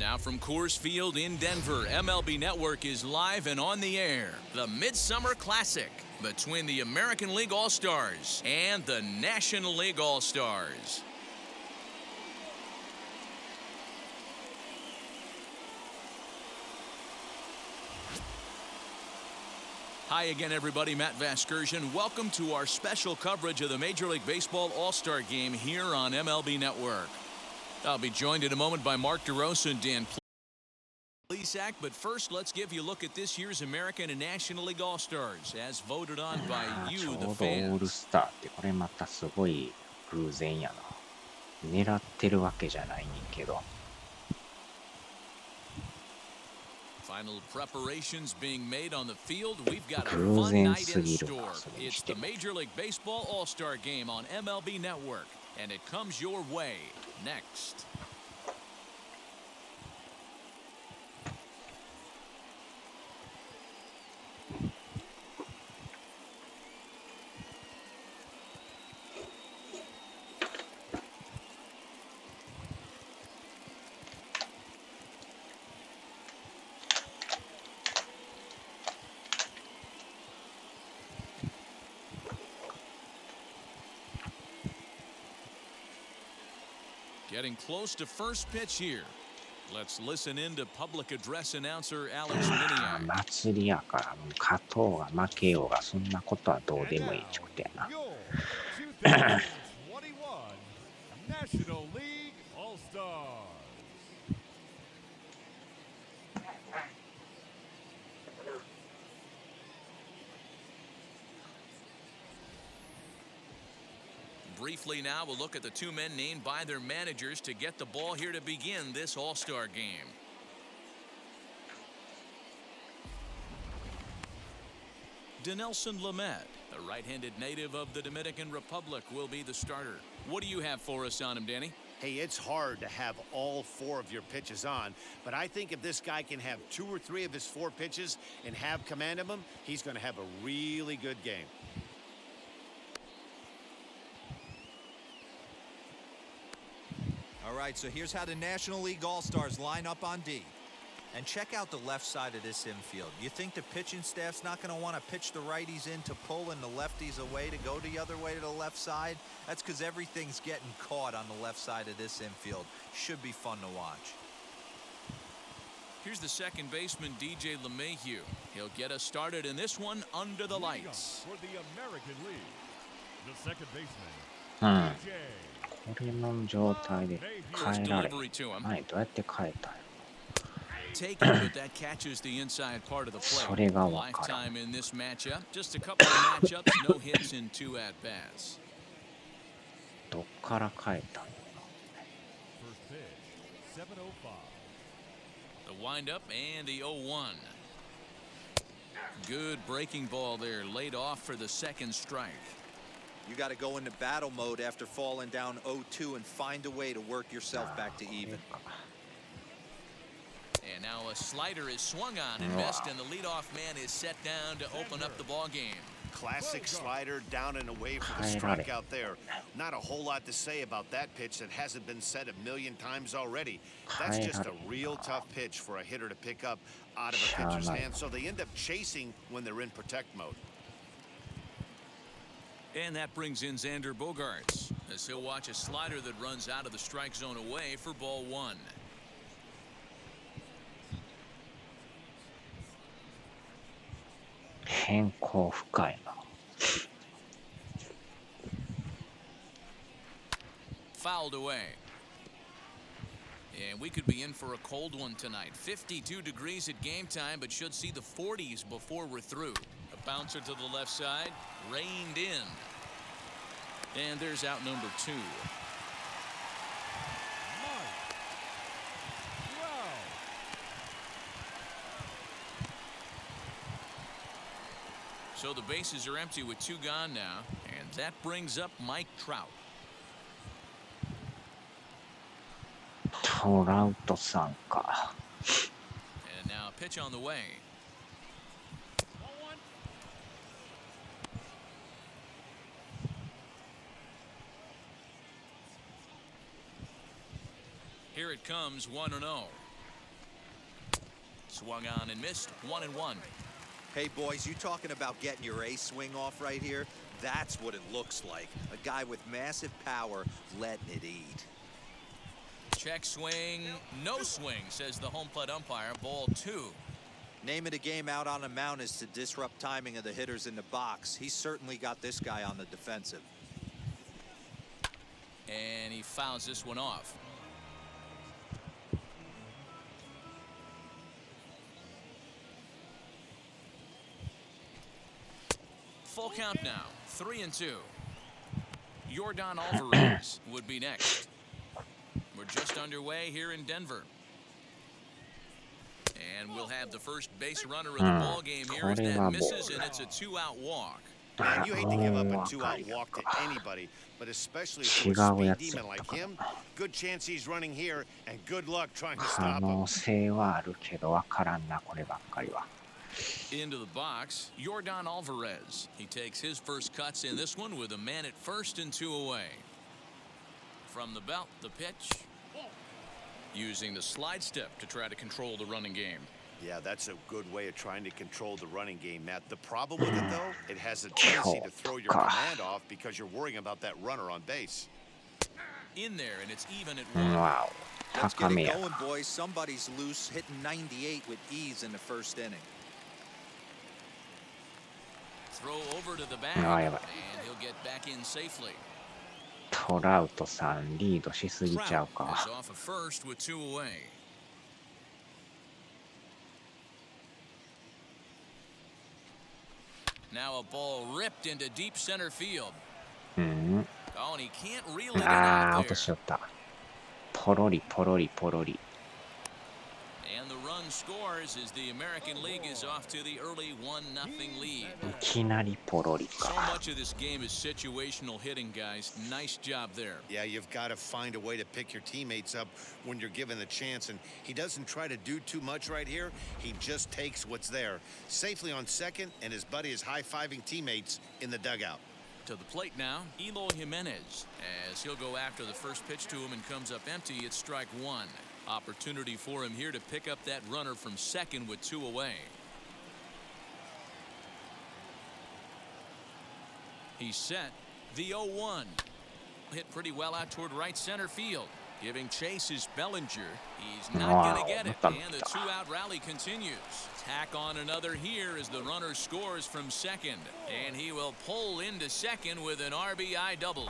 Now from Coors Field in Denver, MLB Network is live and on the air. The Midsummer Classic between the American League All-Stars and the National League All-Stars. Hi again, everybody. Matt Vasgersian. Welcome to our special coverage of the Major League Baseball All-Star Game here on MLB Network. I'll be joined in a moment by Mark DeRosa and Dan Plesac, but first let's give you a look at this year's American and National League All-Stars as voted on by you, the ちょうどオール fans. スターってこれまたすごい偶然やな。狙ってるわけじゃないねんけど。Final preparations being made on the field. We've got a 偶 fun 然 night す in ぎるな、 store. それに It's して the も。 Major League Baseball All-Star Game on MLB Network, and it comes your way next. Getting close to first pitch here. Let's listen in to public address announcer Alex 祭りやからもう勝とうが負けようがそんなことはどうでもいいちゅうことやな。National League All-Stars. Briefly now, we'll look at the two men named by their managers to get the ball here to begin this All-Star game. Dinelson Lamet, a right-handed native of the Dominican Republic, will be the starter. What do you have for us on him, Danny? Hey, it's hard to have all four of your pitches on, but I think if this guy can have 2 or 3 of his 4 pitches and have command of them, he's going to have a really good game. All right, so here's how the National League All-Stars line up on D. And check out the left side of this infield. You think the pitching staff's not going to want to pitch the righties in to pull and the lefties away to go the other way to the left side? That's because everything's getting caught on the left side of this infield. Should be fun to watch. Here's the second baseman, DJ LeMahieu. He'll get us started in this one under the lights. For the American League, the second baseman, うん。 DJ これの状態で変えられへん。はい、どうやって変えたんや。 Take it, but that catches the inside part of the plate. Lifetime in this matchup. Just a couple of matchups, no hits in 2 at-bats. どっから変えたんや。 First pitch, 7:05. The windup and the 0-1. Good breaking ball there, laid off for the second strike. You got to go into battle mode after falling down 0-2 and find a way to work yourself back to even. And now a slider is swung on and missed, and the leadoff man is set down to open up the ball game. Classic slider down and away for the strikeout there. Not a whole lot to say about that pitch that hasn't been said a million times already. That's just a real tough pitch for a hitter to pick up out of a pitcher's hand, so they end up chasing when they're in protect mode. And that brings in Xander Bogaerts as he'll watch a slider that runs out of the strike zone away for ball 1. Fouled away. And we could be in for a cold one tonight. 52 degrees at game time, but should see the 40s before we're through. A bouncer to the left side, reined in. And there's out number 2. So the bases are empty with 2 gone now, and that brings up Mike Trout. トラウトさんか。 And now a pitch on the way. Here it comes, 1-0. Swung on and missed. 1-1. Hey, boys, you talking about getting your ace swing off right here? That's what it looks like. A guy with massive power letting it eat. Check swing. No swing, says the home plate umpire. Ball 2. Name of the game out on the mound is to disrupt timing of the hitters in the box. He's certainly got this guy on the defensive. And he fouls this one off. Full count now. 3-2. Yordan Alvarez would be next. We're just underway here in Denver. And we'll have the first base runner of the ball game here as that misses, and it's a 2-out walk. Man, you hate to give up a 2-out walk to anybody, but especially to a speed demon like him. Good chance he's running here, and good luck trying to stop him. Into the box, Yordan Alvarez. He takes his first cuts in this one with a man at first and 2 away. From the belt, the pitch. Using the slide step to try to control the running game. Yeah, that's a good way of trying to control the running game, Matt. The problem with it, though, it has a tendency to throw your command off because you're worrying about that runner on base. In there, and it's even at 1. Wow. Let's get it going, boys. Somebody's loose, hitting 98 with ease in the first inning. Throw over to the back, and he'll get back in safely. トラウトさんリードしすぎちゃうか。 Trout is off at first with 2 away. Now a ball ripped into deep center field. Oh, and he can't reel it in ああ、 out 落と there. しちゃった。ポロリポロリポロリ。 And the run scores as the American League is off to the early 1-0 lead. いきなりポロリ So か。 much of this game is situational hitting, guys. Nice job there. Yeah, you've got to find a way to pick your teammates up when you're given the chance, and he doesn't try to do too much right here. He just takes what's there. Safely on second, and his buddy is high-fiving teammates in the dugout. To the plate now, Eloy Jimenez, as he'll go after the first pitch to him and comes up empty. It's strike 1. Opportunity for him here to pick up that runner from second with 2 away. He's set. The 0-1. Hit pretty well out toward right center field. Giving chase is Bellinger. He's not going to get it. And the 2-out rally continues. Tack on another here as the runner scores from second. And he will pull into second with an RBI double.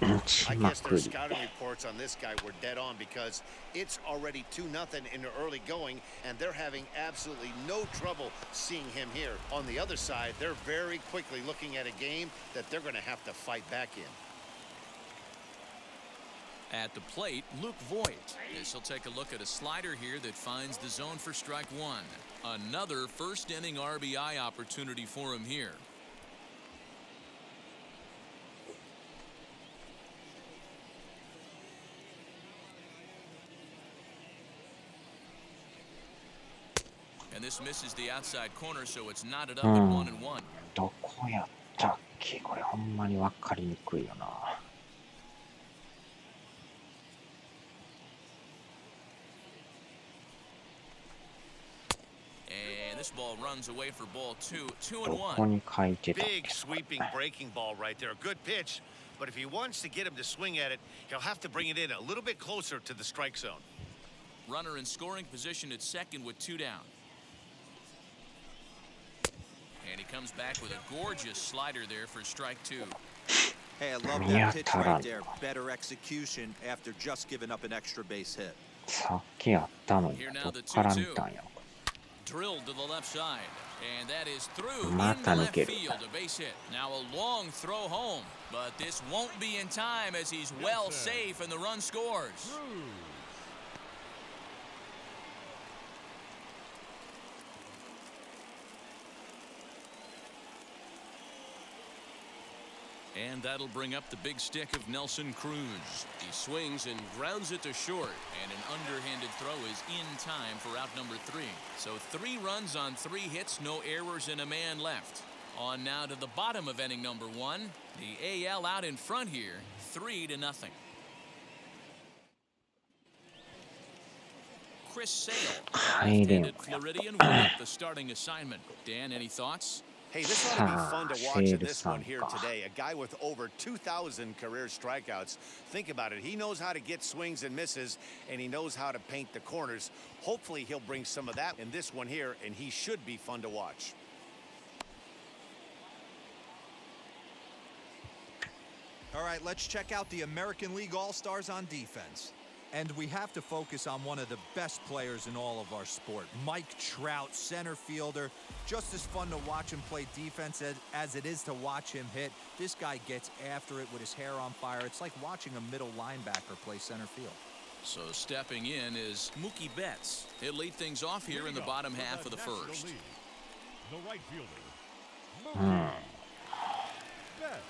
I guess their scouting reports on this guy were dead on because it's already 2-0 in the early going, and they're having absolutely no trouble seeing him here. On the other side, they're very quickly looking at a game that they're going to have to fight back in. At the plate, Luke Voigt. This will take a look at a slider here that finds the zone for strike 1. Another first inning RBI opportunity for him here. And this misses the outside corner, so it's knotted up at 1-1. どこやったっけこれほんまに分かりにくいよな。And this ball runs away for ball 2. どこ 2-1. に書いてたっけ Big sweeping breaking ball right there. Good pitch. But if he wants to get him to swing at it, he'll have to bring it in a little bit closer to the strike zone. Runner in scoring position at second with 2 down. And he comes back with a gorgeous slider there for strike 2. Hey, I love that pitch right there. Better execution after just giving up an extra base hit. さっきやったのに Here ど now っ the から見 2-2. たんや。 Drilled to the left side. And that is through Mata into left抜ける。 field. A base hit. Now a long throw home. But this won't be in time as he's well safe and the run scores. And that'll bring up the big stick of Nelson Cruz. He swings and grounds it to short, and an underhanded throw is in time for out number 3. So 3 runs on 3 hits, no errors, and a man left. On now to the bottom of inning number 1. The AL out in front here, 3-0. Chris Sale, 入れん left-handed Floridian, will get the starting assignment. Dan, any thoughts? Hey, this ought to be fun to watch in this one here シェールさんか。 today. A guy with over 2,000 career strikeouts. Think about it. He knows how to get swings and misses, and he knows how to paint the corners. Hopefully, he'll bring some of that in this one here, and he should be fun to watch. All right, let's check out the American League All-Stars on defense. And we have to focus on one of the best players in all of our sport, Mike Trout, center fielder. Just as fun to watch him play defense as it is to watch him hit. This guy gets after it with his hair on fire. It's like watching a middle linebacker play center field. So stepping in is Mookie Betts. He'll lead things off here in the bottom half of the first. The right fielder, Mookie Betts.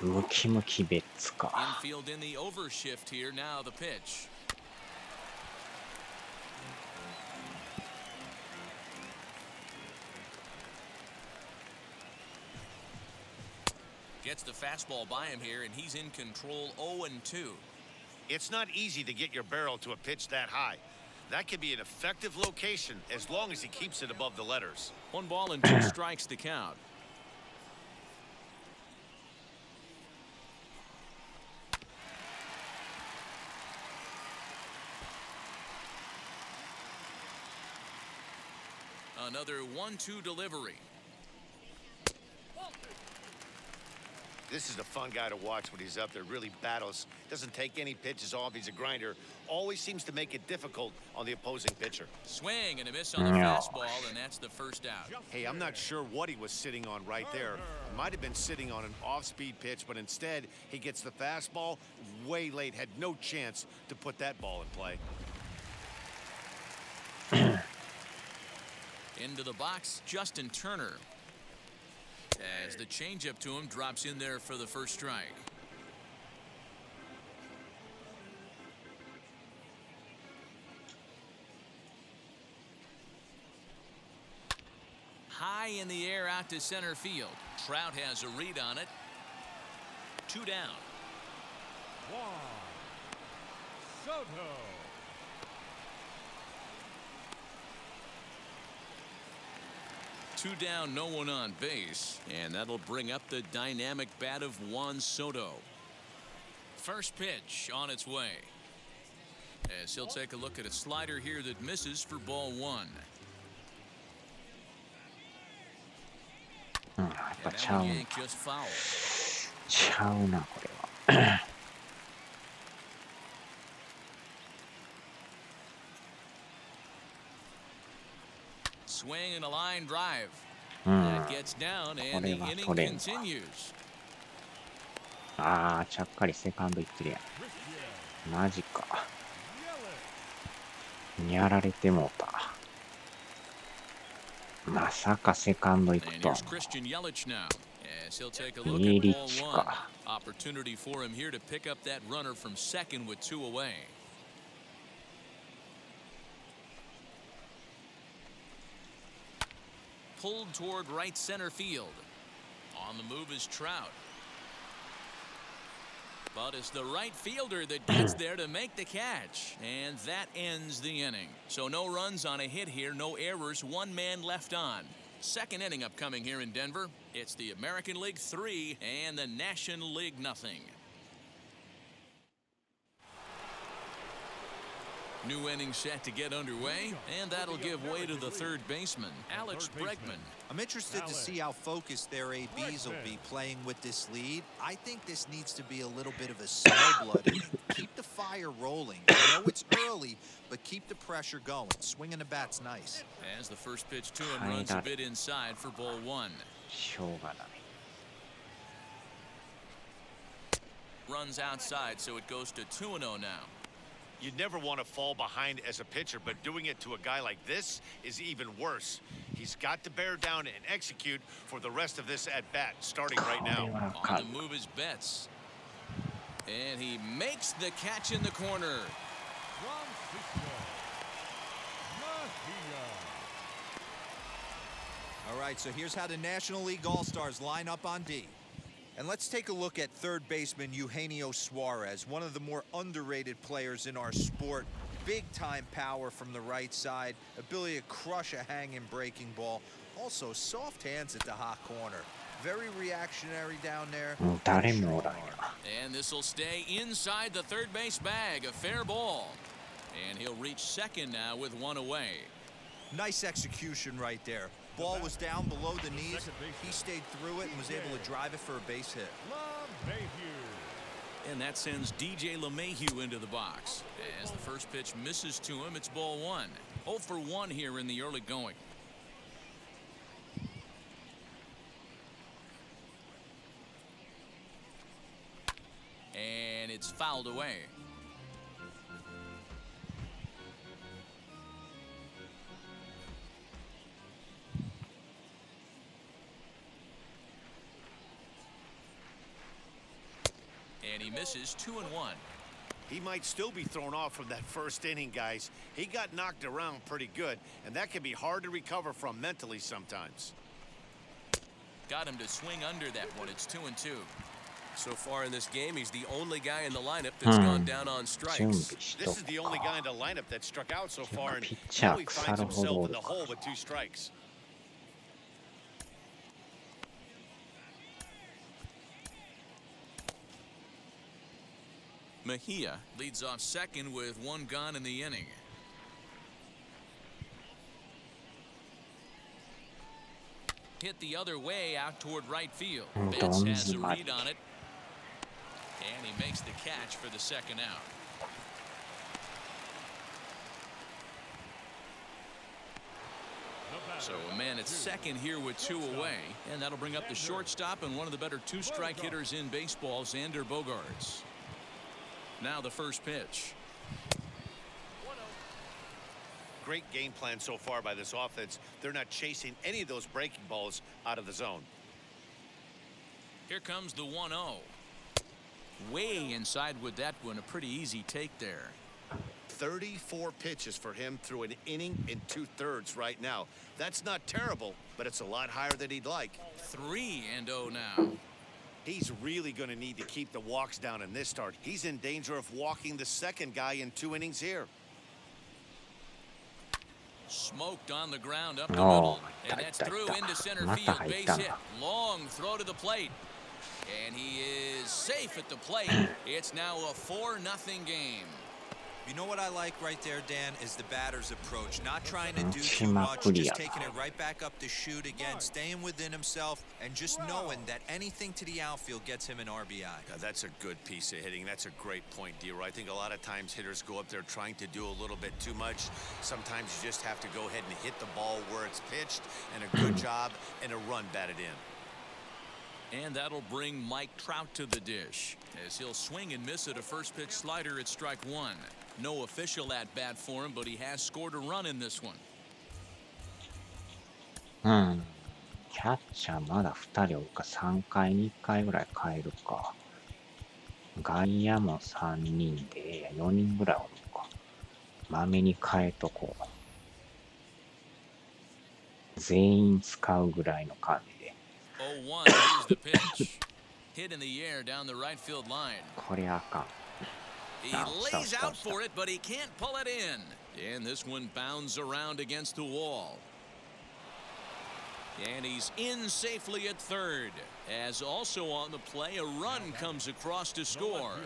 ムキムキベッツか。 Infield in the overshift here. Now the pitch. Gets the fastball by him here, and he's in control 0-2. It's not easy to get your barrel to a pitch that high. That could be an effective location as long as he keeps it above the letters. 1 ball and 2 strikes to count. Another 1-2 delivery. This is a fun guy to watch when he's up there. Really battles. Doesn't take any pitches off. He's a grinder. Always seems to make it difficult on the opposing pitcher. Swing and a miss on the fastball, and that's the first out. Hey, I'm not sure what he was sitting on right there. He might have been sitting on an off-speed pitch, but instead he gets the fastball way late. Had no chance to put that ball in play. Into the box, Justin Turner. As the changeup to him drops in there for the first strike. High in the air out to center field. Trout has a read on it. 2 down. Juan Soto. Two down, no one on base, and that'll bring up the dynamic bat of Juan Soto. First pitch on its way, as he'll take a look at a slider here that misses for ball 1. やっぱ And ちゃ that う one yanked just foul. ちゃうなこれは。 Swing and a line drive. That gets down, and the inning continues. ああ、ちゃっかりセカンド行ってるやん。マジか。やられてもうた。まさかセカンド行く And とは。 here's Christian Yelich now, as he'll take a look at Yelich ball 1. か。 Opportunity for him here to pick up that runner from second with 2 away. Pulled toward right center field. On the move is Trout. But it's the right fielder that gets there to make the catch. And that ends the inning. So no runs on a hit here, no errors, 1 man left on. Second inning upcoming here in Denver. It's the American League 3 and the National League 0. New inning set to get underway, and that'll give way to the third baseman, Alex Bregman. I'm interested to see how focused their ABs will be playing with this lead. I think this needs to be a little bit of a slow-blooded. Keep the fire rolling. I know it's early, but keep the pressure going. Swinging the bat's nice. As the first pitch to him runs a bit inside for ball 1. しょうがない。 Runs outside, so it goes to 2-0 now. You never want to fall behind as a pitcher, but doing it to a guy like this is even worse. He's got to bear down and execute for the rest of this at-bat, starting right now. On the move is Betts. And he makes the catch in the corner. All right, so here's how the National League All-Stars line up on D. And let's take a look at third baseman Eugenio Suarez, one of the more underrated players in our sport. Big-time power from the right side, ability to crush a hanging breaking ball. Also, soft hands at the hot corner. Very reactionary down there. 誰もおらんや。 And this will stay inside the third base bag. A fair ball. And he'll reach second now with one away. Nice execution right there. Ball was down below the knees. He stayed through it and was able to drive it for a base hit. And that sends DJ LeMahieu into the box. As the first pitch misses to him, it's ball one. 0 for 1 here in the early going. And it's fouled away. And he misses 2-1. He might still be thrown off from that first inning, guys. He got knocked around pretty good, and that can be hard to recover from mentally sometimes. Got him to swing under that one. It's 2-2. So far in this game, he's the only guy in the lineup that's gone down on 準備 strikes. し This と is く the only か。 guy in the lineup that struck out so far, and Pitcher now he finds himself in the 腐るほどおるか。 hole with 2 strikes. Mejia leads off second with 1 gone in the inning. Hit the other way out toward right field. Betts has a read on it. And he makes the catch for the second out. So a man at second here with 2 away. And that'll bring up the shortstop and one of the better 2-strike hitters in baseball, Xander Bogaerts. Now the first pitch. Great game plan so far by this offense. They're not chasing any of those breaking balls out of the zone. Here comes the 1-0. Way inside with that one. A pretty easy take there. 34 pitches for him through an inning and 2/3 right now. That's not terrible, but it's a lot higher than he'd like. 3-0 now. He's really going to need to keep the walks down in this start. He's in danger of walking the second guy in 2 innings here. Smoked on the ground up the Oh, middle. And tight, that's tight, through tight. into center Mata field. Base haitana. hit. Long throw to the plate. And he is safe at the plate. It's now a 4-0 game. You know what I like right there, Dan, is the batter's approach. Not trying to doし too ま much, くり just や taking な。 it right back up to shoot again, staying within himself, and just knowing that anything to the outfield gets him an RBI. Now, that's a good piece of hitting. That's a great point, D-Roy. I think a lot of times hitters go up there trying to do a little bit too much. Sometimes you just have to go ahead and hit the ball where it's pitched, and a good job and a run batted in. And that'll bring Mike Trout to the dish as he'll swing and miss at a first pitch slider at strike 1. No official at bat for him, but he has scored a run in this one. キャッチャーまだ2人おるか。3回に1回ぐらい変えるか。外野も3人で4人ぐらいおるのか。まめに変えとこう。全員使うぐらいの感じで。 0-1. Here's the pitch. Hit in the air down the right field line. これあかん。 He No, lays stop, out stop, for it, but he can't pull it in. And this one bounds around against the wall. And he's in safely at third. As also on the play, a run comes across to score.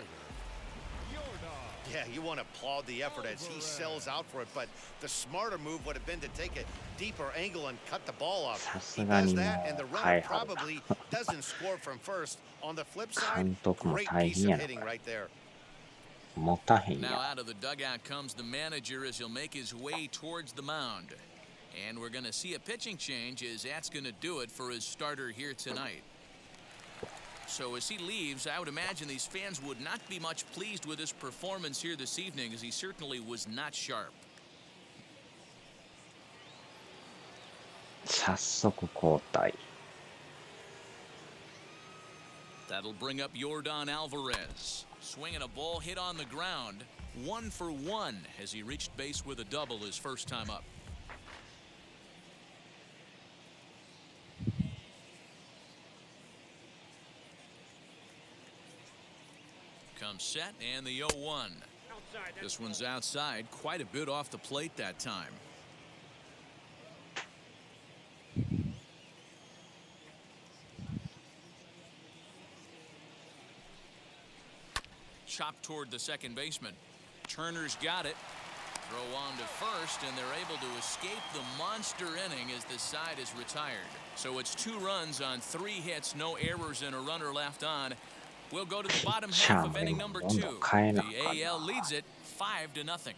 Yeah, you want to applaud the effort as he sells out for it, but the smarter move would have been to take a deeper angle and cut the ball off. さ He すが does にも that, and the う runner 変えはるな。 probably doesn't score from first. On the flip side, 監督も great 大 piece 変や of な、 hitting これ。 right there. 持たへん Now やん。 out of the dugout comes the manager as he'll make his way towards the mound. And we're going to see a pitching change as that's going to do it for his starter here tonight. So as he leaves, I would imagine these fans would not be much pleased with his performance here this evening, as he certainly was not sharp. 早速交代。 That'll bring up Yordan Alvarez. Swinging a ball hit on the ground. 1 for 1 as he reached base with a double his first time up. comes set and the 0-1. This one's outside, quite a bit off the plate that time. Chopped toward the second baseman. Turner's got it. Throw on to first, and they're able to escape the monster inning as the side is retired. So it's 2 runs on 3 hits, no errors, and a runner left on. We'll go to the bottom half of inning number 2. The AL leads it 5-0.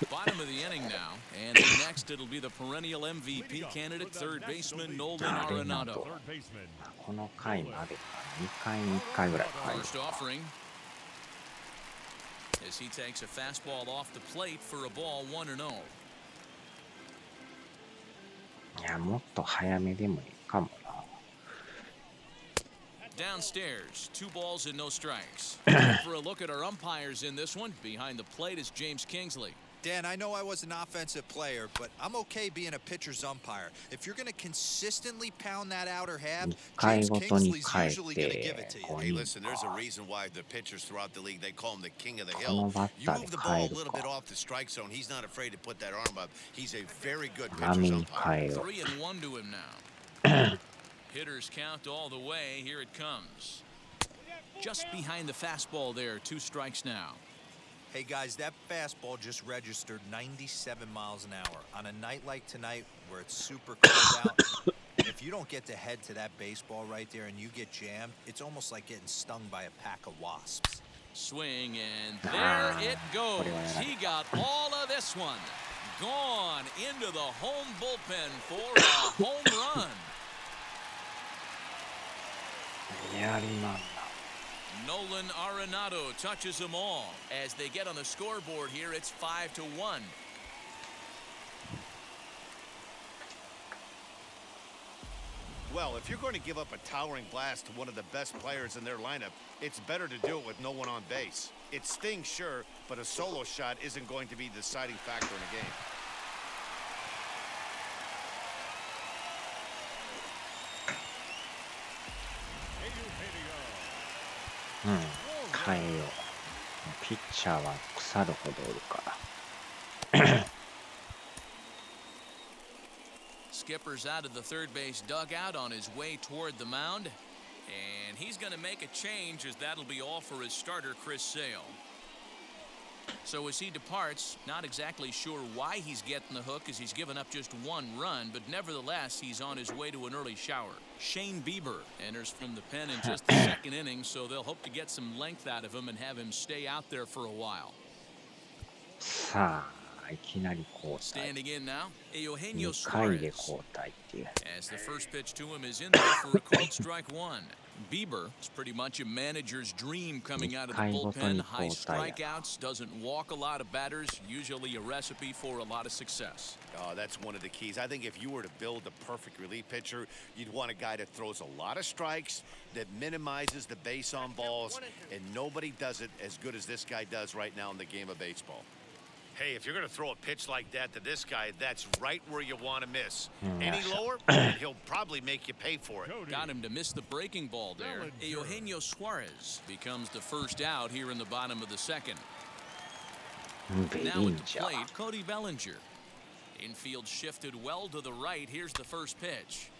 Bottom of the inning now, and next it'll be the perennial MVP candidate, third baseman Nolan Arenado. Third baseman. この回まで2回に1回ぐらい変える First offering as he takes a fastball off the plate for a ball 1-0. いやもっと早めでもいいかもな Downstairs, 2 balls and no strikes. For a look at our umpires in this one, behind the plate is James Kingsley. Dan, I know I was an offensive player, but I'm okay being a pitcher's umpire. If you're going to consistently pound that outer half, 1回 James ごとに Kingsley's 変え usually going to give て it to you. 5 Hey, 人 listen, there's a か reason why the pitchers throughout the league, they call him the king of the こ hill. のバッ You ター move で the 変 ball え a る little か bit off the strike zone. He's not afraid to put that arm up. He's a very good 早め pitcher's に umpire. 変えよう 3-1 to him now. Hitters count all the way. Here it comes. Just behind the fastball there. 2 strikes now. Hey guys, that fastball just registered 97 miles an hour. On a night like tonight where it's super cold out, if you don't get to head to that baseball right there and you get jammed, it's almost like getting stung by a pack of wasps. Swing, and there it goes. He got all of this one. Gone into the home bullpen for a home run. やりまんな Nolan Arenado touches them all. As they get on the scoreboard here, it's 5-1. Well, if you're going to give up a towering blast to one of the best players in their lineup, it's better to do it with no one on base. It stings, sure, but a solo shot isn't going to be the deciding factor in a game. うん変えようピッチャーは腐るほどおるから Skipper's out of the third base dugout on his way toward the mound. And he's going to make a change, as that'll be all for his starter, Chris Sale. So as he departs, not exactly sure why he's getting the hook, as he's given up just 1 run, but nevertheless, he's on his way to an early shower. Shane Bieber enters from the pen in just the second inning, so they'll hope to get some length out of him and have him stay out there for a while. さあいきなり交代 Standing in now, Eugenio 2回で Suarez. 交代っていう As the first pitch to him is in there for a called strike 1. Bieber is pretty much a manager's dream coming out of the bullpen. High strikeouts, doesn't walk a lot of batters, usually a recipe for a lot of success. Oh, that's one of the keys. I think if you were to build a perfect relief pitcher, you'd want a guy that throws a lot of strikes, that minimizes the base on balls, and nobody does it as good as this guy does right now in the game of baseball. Hey, if you're going to throw a pitch like that to this guy, that's right where you want to miss. Any lower, and he'll probably make you pay for it. Got him to miss the breaking ball there. Eugenio Suarez becomes the first out here in the bottom of the second. ベリ Now ン at ジ the ャー plate, Cody Bellinger. Infield shifted well to the right. Here's the first pitch.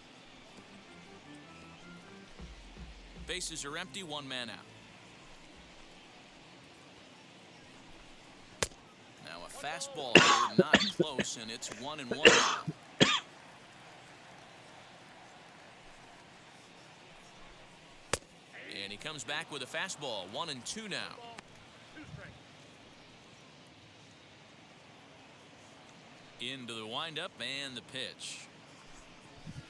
Bases are empty, 1 man out. Now a fastball here, not close, and it's 1-1 now. And he comes back with a fastball, 1-2 now. Into the windup and the pitch.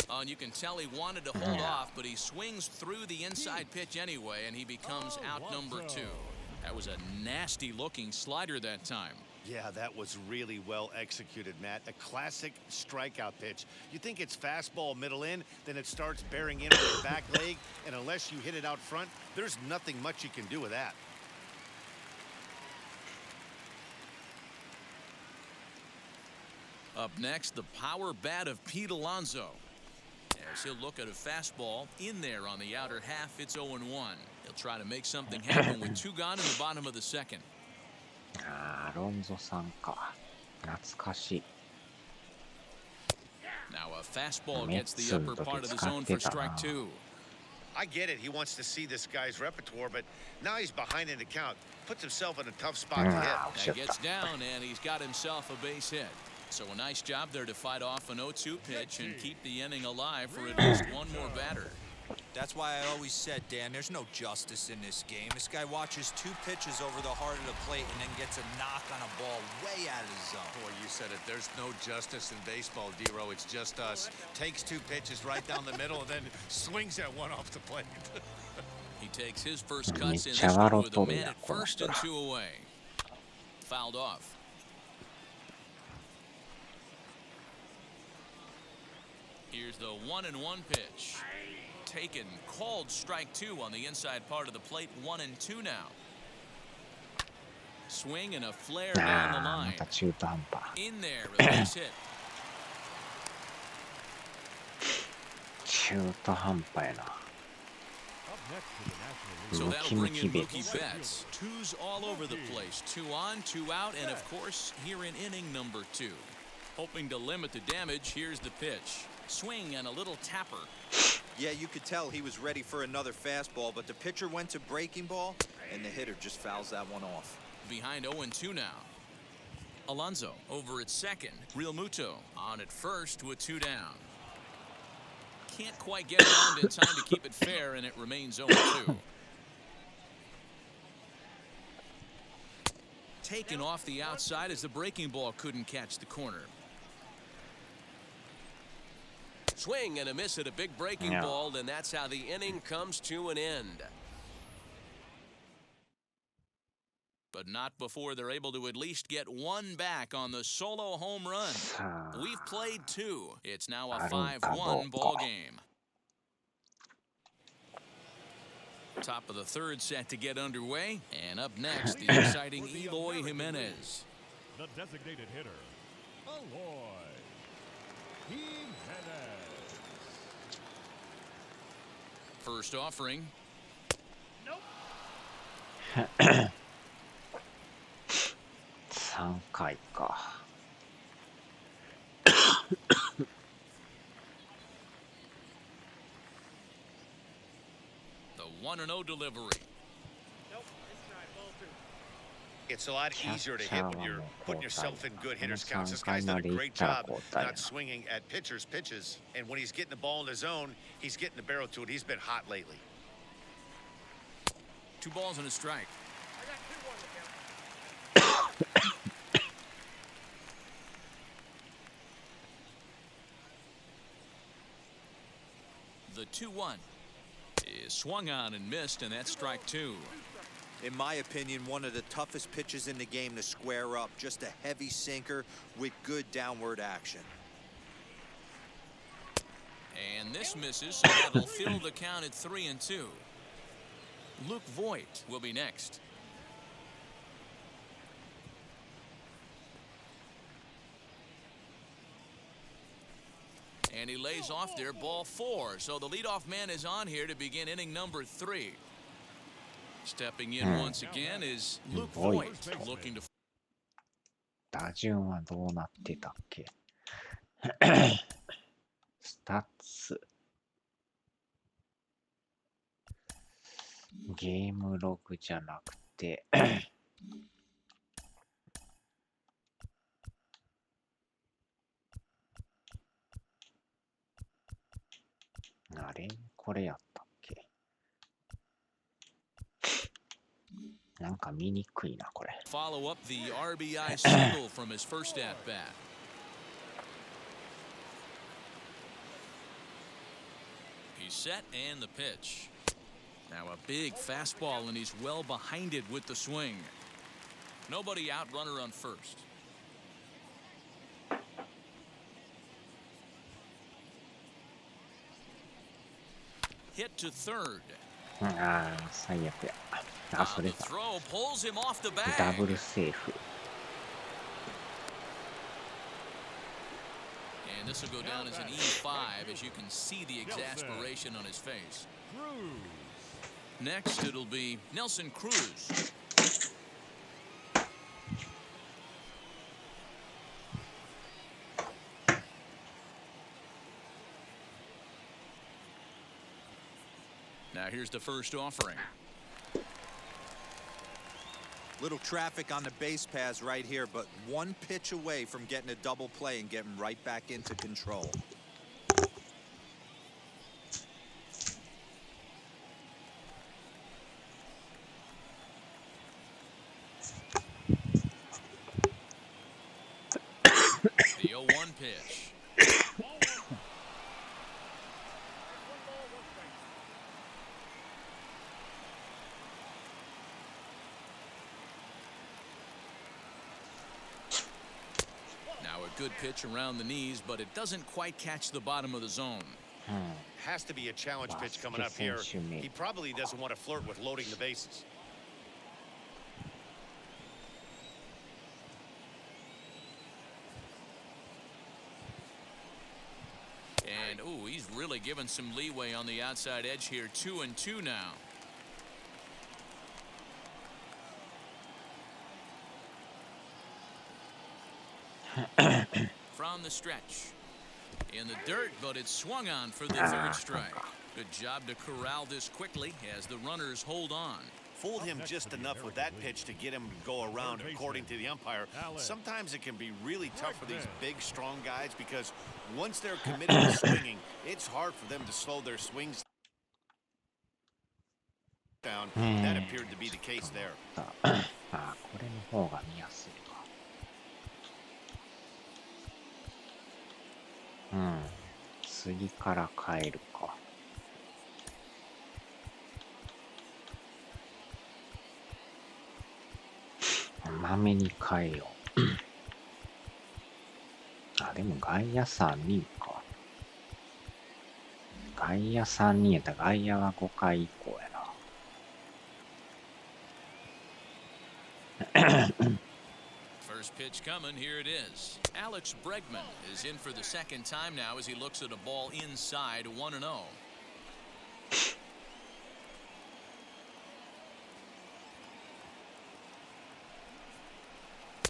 Oh, and you can tell he wanted to hold off, but he swings through the inside pitch anyway, and he becomes out number 2. That was a nasty looking slider that time. Yeah, that was really well executed, Matt. A classic strikeout pitch. You think it's fastball middle in, then it starts bearing in on your back leg, and unless you hit it out front, there's nothing much you can do with that. Up next, the power bat of Pete Alonso. As he'll look at a fastball in there on the outer half. It's 0-1. He'll try to make something happen with 2 gone in the bottom of the second. アロンゾさんか。懐かしい。 Now a fastball gets the upper part of the zone for strike 2. I get it. He wants to see this guy's repertoire, but now he's behind in the count. Puts himself in a tough spot to hit. That gets down, and he's got himself a base hit. So a nice job there to fight off an 0-2 pitch and keep the inning alive for at least one more batter. That's why I always said, Dan, there's no justice in this game. This guy watches 2 pitches over the heart of the plate and then gets a knock on a ball way out of the zone. Boy, you said it. There's no justice in baseball, D-Row. It's just us. Takes 2 pitches right down the middle and then swings at one off the plate. He takes his first cuts in this one with a man at first and 2 away. Fouled off. Here's the 1-1 pitch. Taken, called strike 2 on the inside part of the plate. 1-2 now. Swing and a flare down the line. In there, a base hit. 中途半端やな。 So that'll bring in Mookie Betts. 2s all over the place. 2 on, 2 out, and of course, here in inning number 2. Hoping to limit the damage, here's the pitch. Swing and a little tapper. Yeah, you could tell he was ready for another fastball, but the pitcher went to breaking ball, and the hitter just fouls that one off. Behind 0-2 now. Alonso over at second. Real Muto on at first with 2 down. Can't quite get around in time to keep it fair, and it remains 0-2. Taken off the outside as the breaking ball couldn't catch the corner. Swing and a miss at a big breaking ball, and that's how the inning comes to an end. But not before they're able to at least get 1 back on the solo home run. We've played 2. It's now a 5-1 ball game. Top of the 3rd set to get underway, and up next, the exciting Eloy Jimenez. The designated hitter, Eloy Jimenez. First offering. 3回か。 The 1-0 delivery. It's a lot easier to hit when you're putting yourself in good hitters' counts. This guy's done a great job not swinging at pitchers' pitches. And when he's getting the ball in his zone, he's getting the barrel to it. He's been hot lately. 2 balls and a strike. The 2-1 is swung on and missed, and that's strike 2. In my opinion, one of the toughest pitches in the game to square up. Just a heavy sinker with good downward action. And this misses, so that'll fill the count at 3-2. Luke Voigt will be next. And he lays off there, ball 4. So the leadoff man is on here to begin inning number 3. Stepping in once again is Luke Voigt, looking to. 打順はどうなってたっけ？スタッツ。ゲームログじゃなくてあれこれやったっけ？なんか見にくいなこれ。Follow up the RBI single from his first at bat. He's set and the pitch. Now a big fastball, and he's well behind it with the swing. Nobody out, runner on first. Hit to third. ああ、最悪や。あ、それ The だ。 throw pulls him off the bag. ダブルセーフ。And this will go down as an E5 as you can see the exasperation on his face. Next, it'll be Nelson Cruz. Now here's the first offering. Little traffic on the base paths right here, but one pitch away from getting a double play and getting right back into control. The 0-1 pitch. Good pitch around the knees, but it doesn't quite catch the bottom of the zone. Has to be a challenge pitch coming up here. He probably doesn't want to flirt with loading the bases. And ooh, he's really given some leeway on the outside edge here. 2-2 now. From the stretch. In the dirt, but it's swung on for the third strike. Good job to corral this quickly as the runners hold on. Fooled him just enough with that pitch to get him to go around, according to the umpire. Sometimes it can be really tough for these big, strong guys because once they're committed to swinging, it's hard for them to slow their swings down. That appeared to be the case there. これの方が見やすいか。次から変えるか。まめに変えよう。でも外野3人か。外野3人やったら外野は5回以降やな。First pitch coming, here it is. Alex Bregman is in for the second time now as he looks at a ball inside 1-0.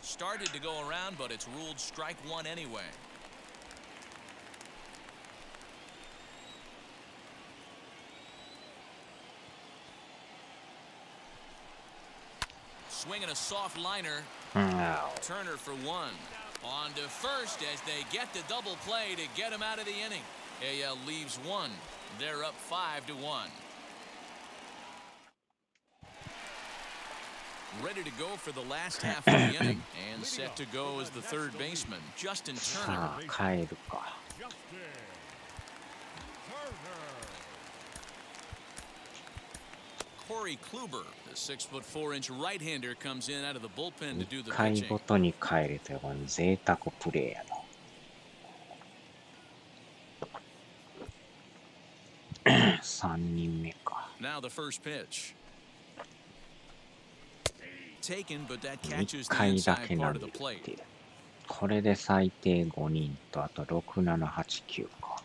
Started to go around, but it's ruled strike one anyway. Swinging a soft liner. Turner for one. On to first as they get the double play to get him out of the inning. AL leaves one. They're up 5-1. Ready to go for the last half of the inning and set to go as the third baseman, Justin Turner. 変えるか。Corey Kluber, the 6'4" right-hander, comes in out of the bullpen to do the 1回 pitching. ごとに変えれて贅沢プレーやな。3人目か。Now the first pitch. Taken, but that 1 catches the 回だ inside け part 投 of げ the る plate. っていう。これで最低5人とあと6、7、8、9か。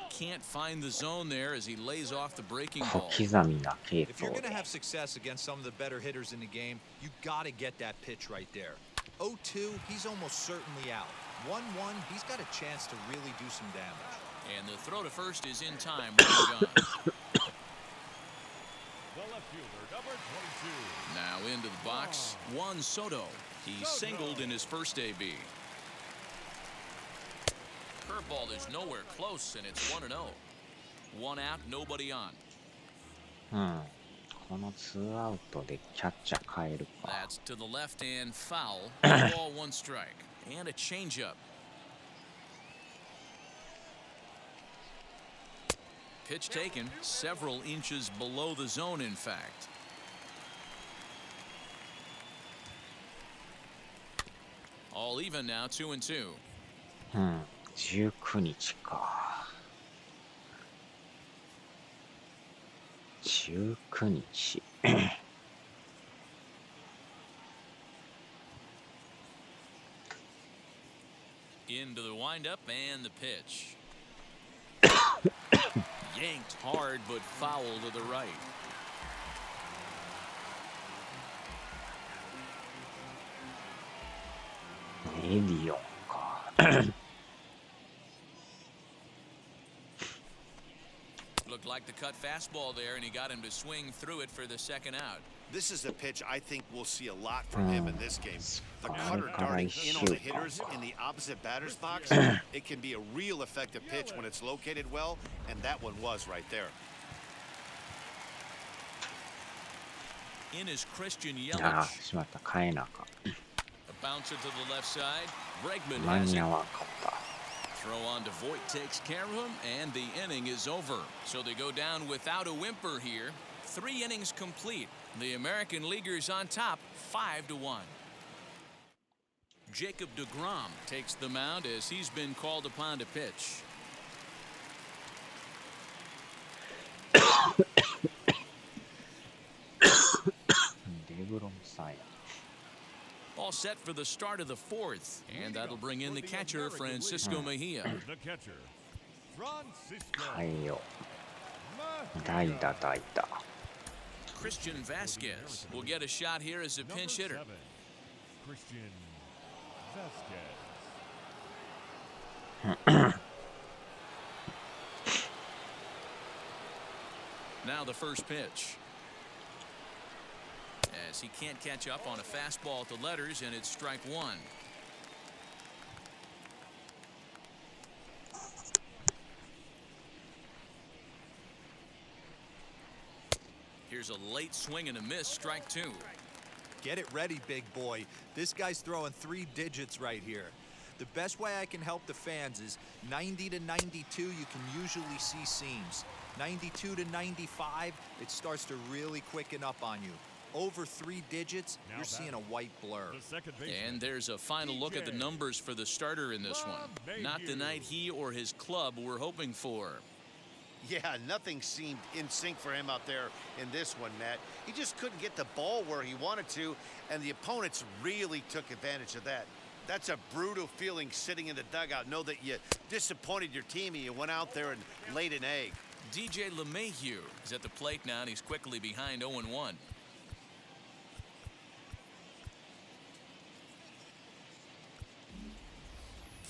Can't find the zone there as he lays off the breaking 小 ball. 刻みな系 If you're 統 going to で。 have success against some of the better hitters in the game, you got to get that pitch right there. 0-2, he's almost certainly out. 1-1, he's got a chance to really do some damage. And the throw to first is in time. One gone. The left fielder, number 22. Now into the box, Juan Soto. He singled in his first AB. Curveball is nowhere close, and it's 1-0. One out, nobody on. この2アウトでキャッチャー変えるか。 That's to the left and foul. Ball, one strike. And a changeup. Pitch taken several inches below the zone, in fact. All even now, 2-2. 19日か。19日。Into the windup and the pitch. Yanked hard, but foul to the right. Looked like the cut fastball there, and he got him to swing through it for the second out. This is a pitch I think we'll see a lot from him in this game. The cutter darting in on the hitters in the opposite batter's box. It can be a real effective pitch when it's located well, and that one was right there. In is Christian Yelich. A bouncer to the left side. Bregman has it. Throw on to Voit takes care of him, and the inning is over. So they go down without a whimper here. 3 innings complete. The American Leaguers on top, 5-1. Jacob deGrom takes the mound as he's been called upon to pitch. All set for the start of the 4th, and that'll bring in the catcher, Francisco Mejia. The catcher, Francisco. Christian Vasquez will get a shot here as a pinch hitter. Number 7, Christian Vasquez. Now the first pitch. As he can't catch up on a fastball at the letters, and it's strike 1. Here's a late swing and a miss, strike 2. Get it ready, big boy. This guy's throwing 3 digits right here. The best way I can help the fans is 90 to 92, you can usually see seams. 92 to 95, it starts to really quicken up on you. Over 3 digits, you're seeing a white blur. And there's a final look at the numbers for the starter in this one. Not the night he or his club were hoping for. Yeah, nothing seemed in sync for him out there in this one, Matt. He just couldn't get the ball where he wanted to, and the opponents really took advantage of that. That's a brutal feeling sitting in the dugout. Know that you disappointed your team and you went out there and laid an egg. DJ LeMahieu is at the plate now, and he's quickly behind 0-1.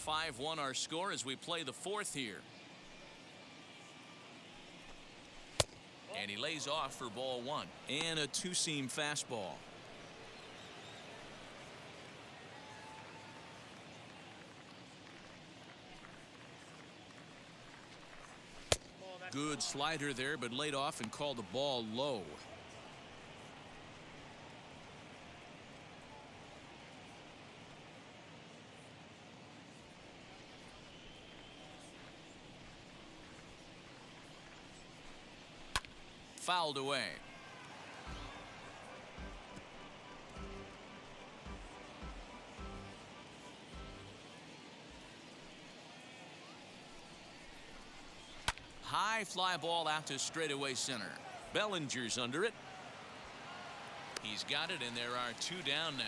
5-1 our score as we play the 4th here. And he lays off for ball 1. And a 2-seam fastball. Good slider there, but laid off and called the ball low. Fouled away. High fly ball out to straightaway center. Bellinger's under it. He's got it, and there are 2 down now.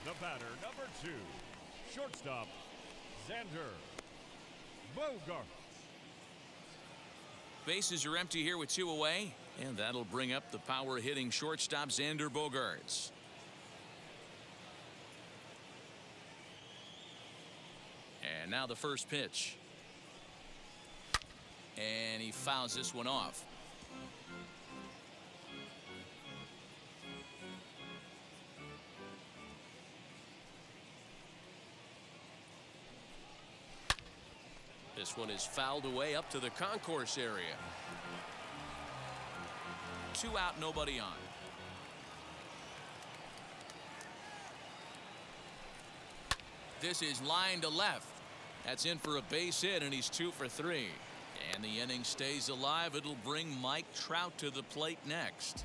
The batter, number 2, shortstop, Xander Bogaerts. Bases are empty here with 2 away, and that'll bring up the power-hitting shortstop Xander Bogaerts. And now the first pitch. And he fouls this one off. This one is fouled away up to the concourse area. 2 out, nobody on. This is line to left. That's in for a base hit, and he's 2 for 3. And the inning stays alive. It'll bring Mike Trout to the plate next.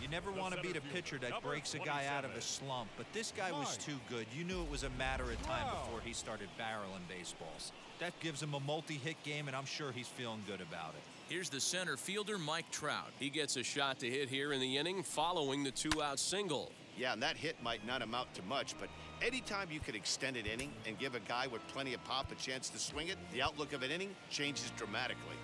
You never want to beat a pitcher that breaks a guy out of a slump, but this guy was too good. You knew it was a matter of time before he started barreling baseballs. That gives him a multi-hit game, and I'm sure he's feeling good about it. Here's the center fielder, Mike Trout. He gets a shot to hit here in the inning following the 2-out single. Yeah, and that hit might not amount to much, but anytime you can extend an inning and give a guy with plenty of pop a chance to swing it, the outlook of an inning changes dramatically.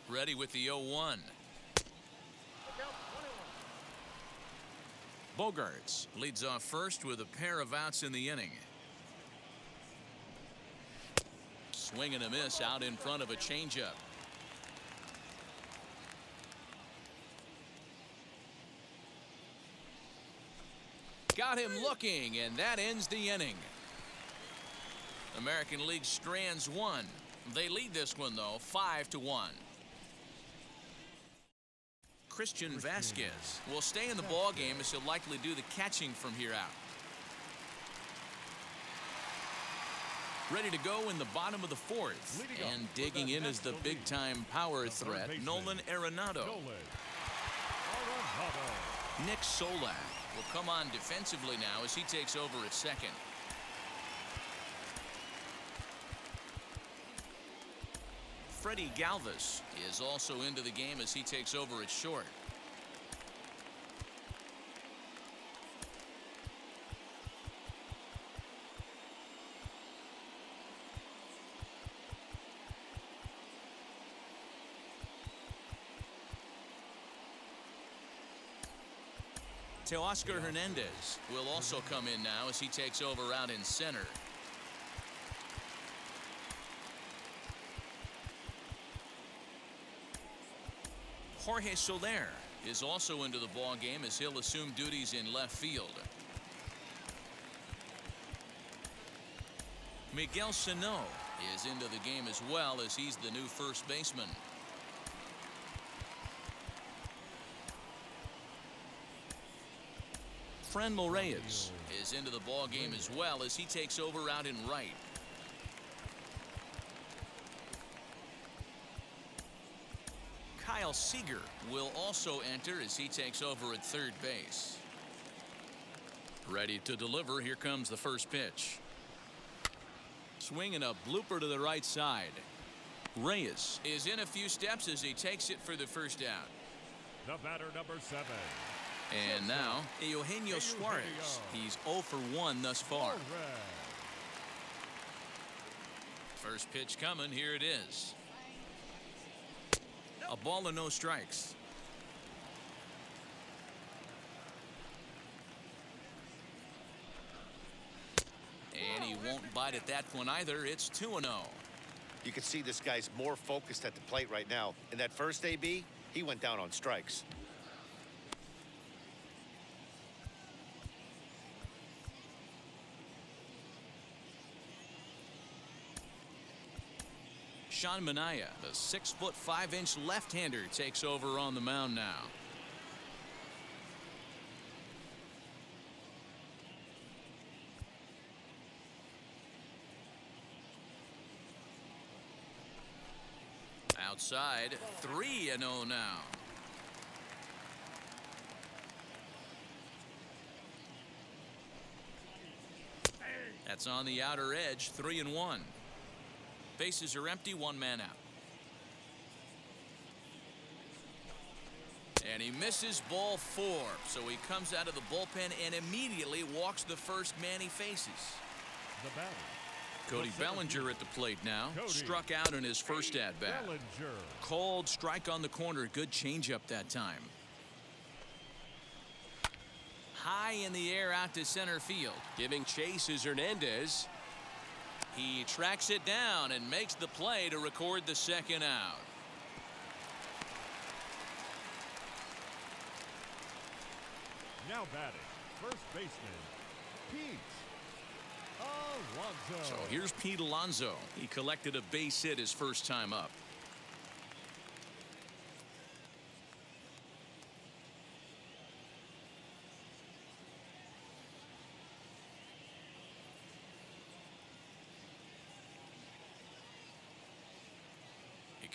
Ready with the 0-1. Bogarts leads off first with a pair of outs in the inning. Swing and a miss out in front of a changeup. Got him looking, and that ends the inning. American League strands one. They lead this one, though, 5-1. Christian Vasquez will stay in the ball game as he'll likely do the catching from here out. Ready to go in the bottom of the fourth, and digging in is the big-time power threat, Nolan Arenado. Nick Solak will come on defensively now as he takes over at second. Freddie Galvis is also into the game as he takes over at short. Teoscar Hernandez will also come in now as he takes over out in center. Jorge Soler is also into the ball game as he'll assume duties in left field. Miguel Sano is into the game as well as he's the new first baseman. Franmil Reyes is into the ball game as well as he takes over out in right. Kyle Seager will also enter as he takes over at third base. Ready to deliver. Here comes the first pitch. Swing and a blooper to the right side. Reyes is in a few steps as he takes it for the first out. The batter, number 7. And now, Eugenio Suarez. He's 0 for 1 thus far. First pitch coming. Here it is. A ball and no strikes. And he won't bite at that one either. It's 2-0. You can see this guy's more focused at the plate right now. In that first AB, he went down on strikes. Sean Manaea, the 6'5" left-hander, takes over on the mound now. Outside, 3-0 now. That's on the outer edge, 3-1. Bases are empty, one man out. And he misses ball 4, so he comes out of the bullpen and immediately walks the first man he faces. The batter. Cody Bellinger at the plate now. Struck out in his first at-bat. Called strike on the corner. Good changeup that time. High in the air out to center field. Giving chase is Hernandez. He tracks it down and makes the play to record the second out. Now batting, first baseman, Pete Alonso. So here's Pete Alonso. He collected a base hit his first time up.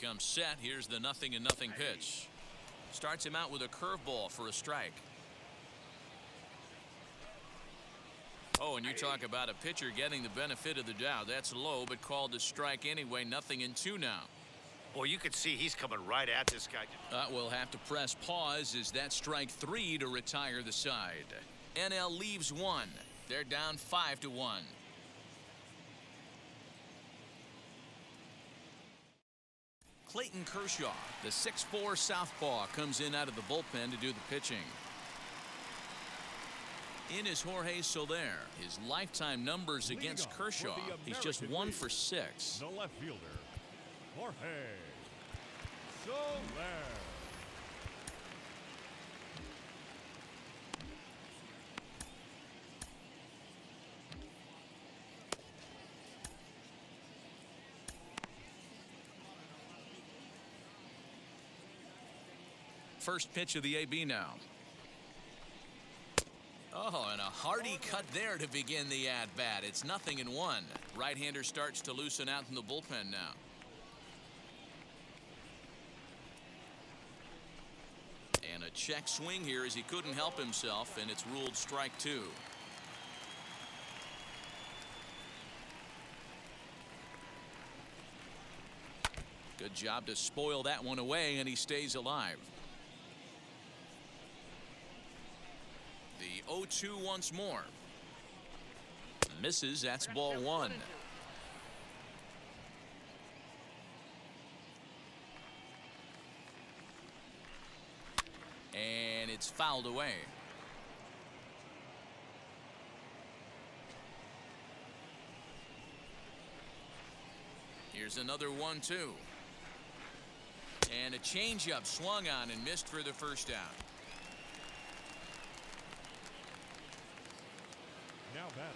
Comes set. Here's the 0-0 pitch. Starts him out with a curveball for a strike. Oh, and you talk about a pitcher getting the benefit of the doubt. That's low, but called a strike anyway. 0-2 now. Well, you can see he's coming right at this guy. We'll have to press pause as that strike 3 to retire the side. NL leaves 1. They're down 5-1. Clayton Kershaw, the 6'4" southpaw, comes in out of the bullpen to do the pitching. In is Jorge Soler. His lifetime numbers against Kershaw. He's just 1 for 6. The left fielder, Jorge Soler. First pitch of the AB now. Oh, and a hearty cut there to begin the at-bat. It's 0-1. Right-hander starts to loosen out in the bullpen now. And a check swing here as he couldn't help himself, and it's ruled strike 2. Good job to spoil that one away, and he stays alive. The 0-2 once more. Misses. That's ball 1. And it's fouled away. Here's another 1-2. And a changeup swung on and missed for the first out.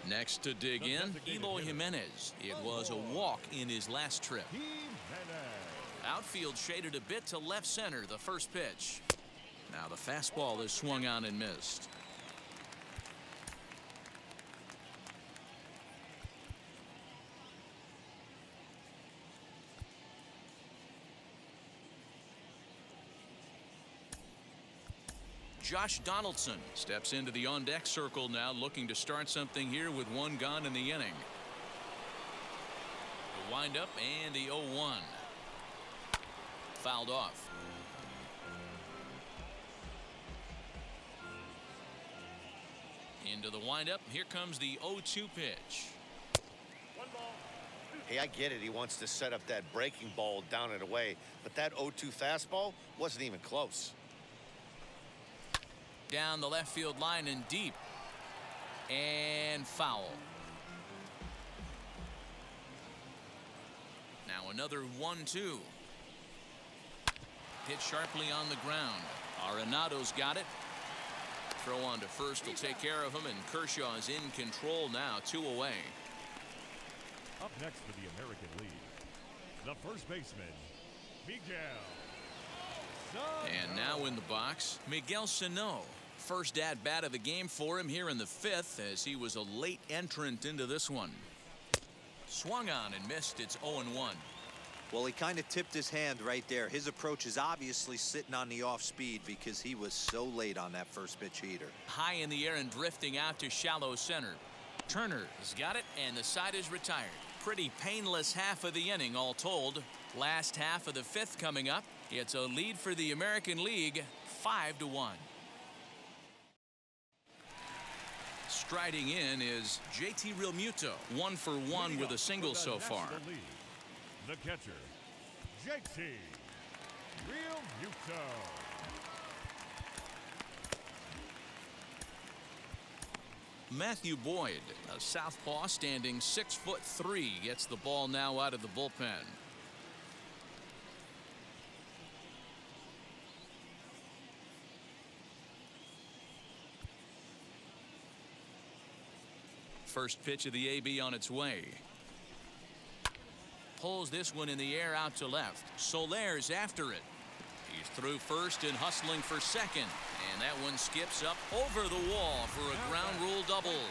Next to dig in, Eloy Jimenez. It was a walk in his last trip. Outfield shaded a bit to left center, the first pitch. Now the fastball is swung on and missed. Josh Donaldson steps into the on-deck circle now, looking to start something here with 1 gone in the inning. The windup and the 0-1. Fouled off. Into the windup. Here comes the 0-2 pitch. Hey, I get it. He wants to set up that breaking ball down and away, but that 0-2 fastball wasn't even close. Down the left field line and deep. And foul. Now another 1-2. Hit sharply on the ground. Arenado's got it. Throw on to first will take care of him, and Kershaw is in control now, 2 away. Up next for the American League, the first baseman, Miguel Sano. And now in the box, Miguel Sano. First at-bat of the game for him here in the 5th, as he was a late entrant into this one. Swung on and missed. It's 0-1. Well, he kind of tipped his hand right there. His approach is obviously sitting on the off speed because he was so late on that first pitch heater. High in the air and drifting out to shallow center. Turner has got it, and the side is retired. Pretty painless half of the inning all told. Last half of the 5th coming up. It's a lead for the American League, 5-1. Striding in is JT Realmuto, 1 for 1 with a single so far. The catcher, JT Realmuto. Matthew Boyd, a southpaw standing 6'3", gets the ball now out of the bullpen. First pitch of the AB on its way. Pulls this one in the air out to left. Soler's after it. He's through first and hustling for second. And that one skips up over the wall for a ground rule double.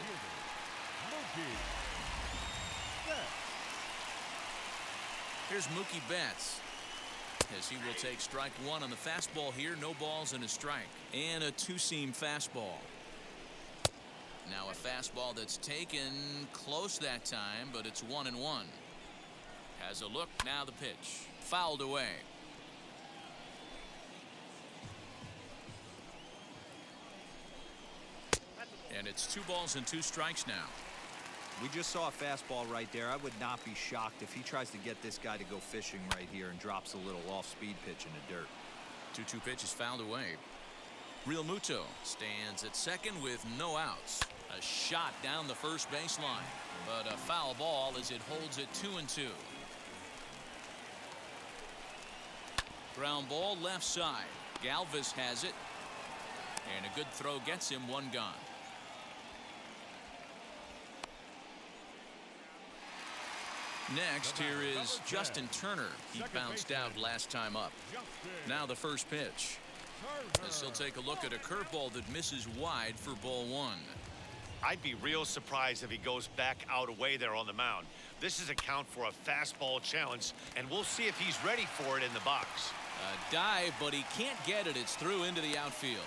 Here's Mookie Betts, as he will take strike 1 on the fastball here. No balls and a strike. And a 2-seam fastball. Now a fastball that's taken close that time, but it's 1-1. Has a look. Now the pitch. Fouled away. And it's 2 balls and 2 strikes now. We just saw a fastball right there. I would not be shocked if he tries to get this guy to go fishing right here and drops a little off-speed pitch in the dirt. 2-2 pitch is fouled away. Real Muto stands at second with no outs. A shot down the first baseline, but a foul ball as it holds it 2-2. Ground ball left side. Galvis has it, and a good throw gets him 1 gone. Next, here is Justin Turner. He bounced out last time up. Now the first pitch. As he'll take a look at a curveball that misses wide for ball 1. I'd be real surprised if he goes back out away there on the mound. This is a count for a fastball challenge, and we'll see if he's ready for it in the box. A dive, but he can't get it. It's through into the outfield.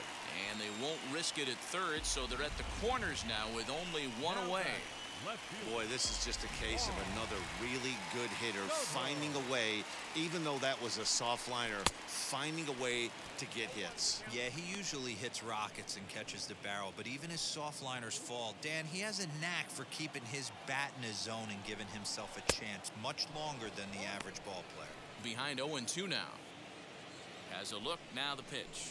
And they won't risk it at third, so they're at the corners now with only 1 away. Boy, this is just a case of another really good hitter finding a way, even though that was a soft liner, finding a way to get hits. Yeah, he usually hits rockets and catches the barrel, but even his soft liners fall. Dan, he has a knack for keeping his bat in his zone and giving himself a chance much longer than the average ball player. Behind 0-2 now. Has a look. Now the pitch.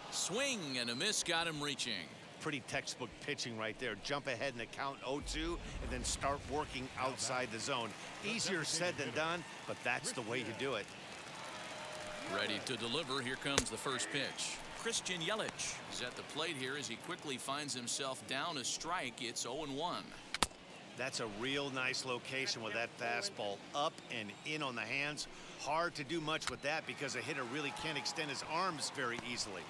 Swing and a miss got him reaching. Pretty textbook pitching right there. Jump ahead in the count 0-2 and then start working outside the zone. Easier said than done, but that's the way to do it. Ready to deliver. Here comes the first pitch. Christian Yelich is at the plate here as he quickly finds himself down a strike. It's 0-1. That's a real nice location with that fastball up and in on the hands. Hard to do much with that because a hitter really can't extend his arms very easily.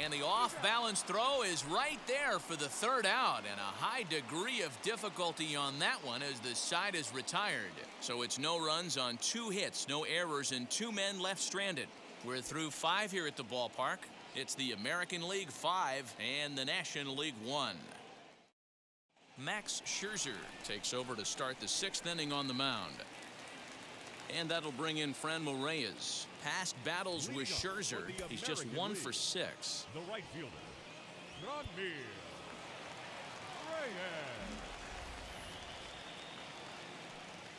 And the off-balance throw is right there for the 3rd out, and a high degree of difficulty on that one as the side is retired. So it's no runs on 2 hits, no errors, and 2 men left stranded. We're through 5 here at the ballpark. It's the American League 5 and the National League 1. Max Scherzer takes over to start the 6th inning on the mound. And that'll bring in Franmil Reyes. Past battles with Scherzer, he's just 1 for 6. The right fielder, Franmil Reyes.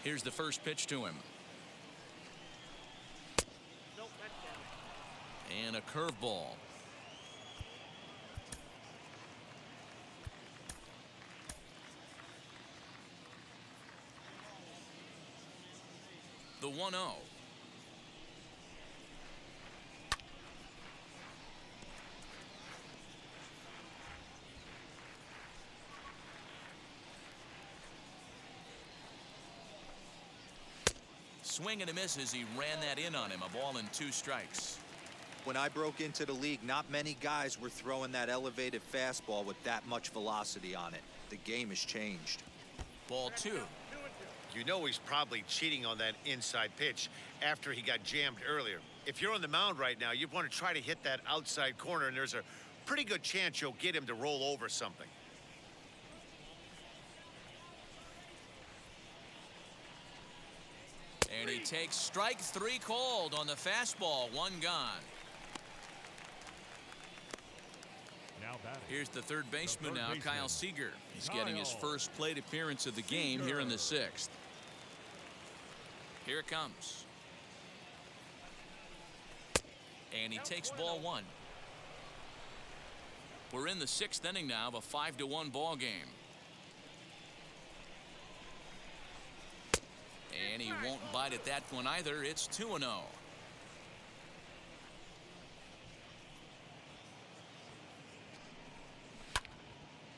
Here's the first pitch to him. And a curveball. The 1-0. Swing and a miss as he ran that in on him. A ball and 2 strikes. When I broke into the league, not many guys were throwing that elevated fastball with that much velocity on it. The game has changed. Ball 2. You know he's probably cheating on that inside pitch after he got jammed earlier. If you're on the mound right now, you want to try to hit that outside corner, and there's a pretty good chance you'll get him to roll over something. And he takes strike 3 cold on the fastball. 1 gone. Now batting. Here's the third baseman now, Kyle Seager. He's getting his first plate appearance of the game here in the 6th. Here it comes. And he takes ball 1. We're in the 6th inning now of a 5-1 ball game. And he won't bite at that one either. It's 2-0.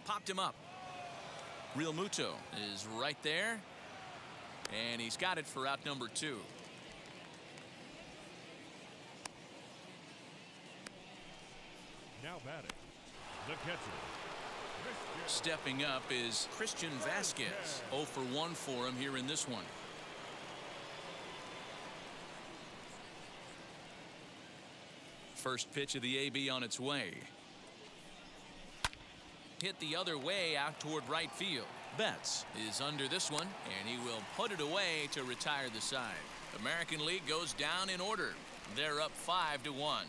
Popped him up. Real Muto is right there. And he's got it for out number 2. Now batting, the catcher. Stepping up is Christian Vasquez. 0 for 1 for him here in this one. First pitch of the AB on its way. hit the other way out toward right field. Betts is under this one, and he will put it away to retire the side. American League goes down in order. They're up 5-1.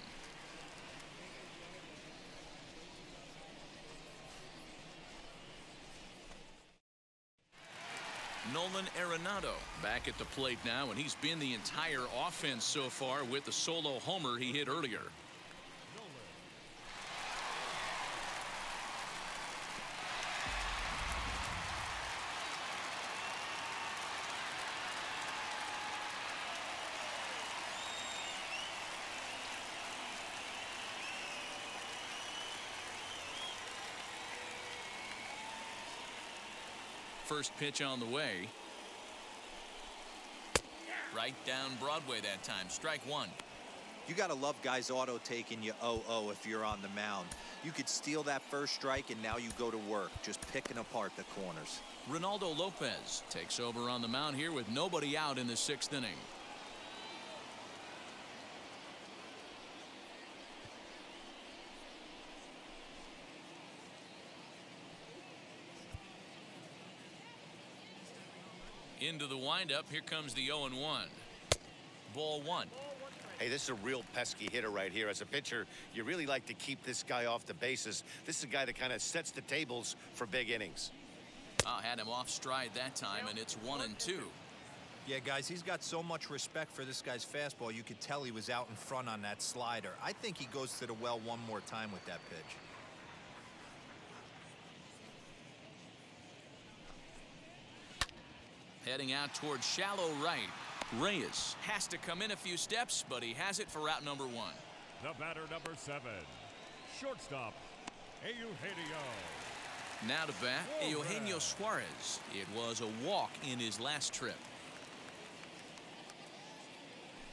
Nolan Arenado back at the plate now, and he's been the entire offense so far with the solo homer he hit earlier. First pitch on the way. Right down Broadway that time. Strike one. You got to love guys auto taking you 0-0 if you're on the mound. You could steal that first strike and now you go to work just picking apart the corners. Ronaldo Lopez takes over on the mound here with nobody out in the 6th inning. Into the windup. Here comes the 0-1. Ball one. Hey, this is a real pesky hitter right here. As a pitcher, you really like to keep this guy off the bases. This is a guy that kind of sets the tables for big innings. Had him off stride that time, and it's 1-2. Yeah, guys, he's got so much respect for this guy's fastball. You could tell he was out in front on that slider. I think he goes to the well one more time with that pitch. Heading out towards shallow right. Reyes has to come in a few steps, but he has it for out number 1. The batter, number 7, shortstop, Eugenio. Now to bat, Eugenio Suarez. It was a walk in his last trip.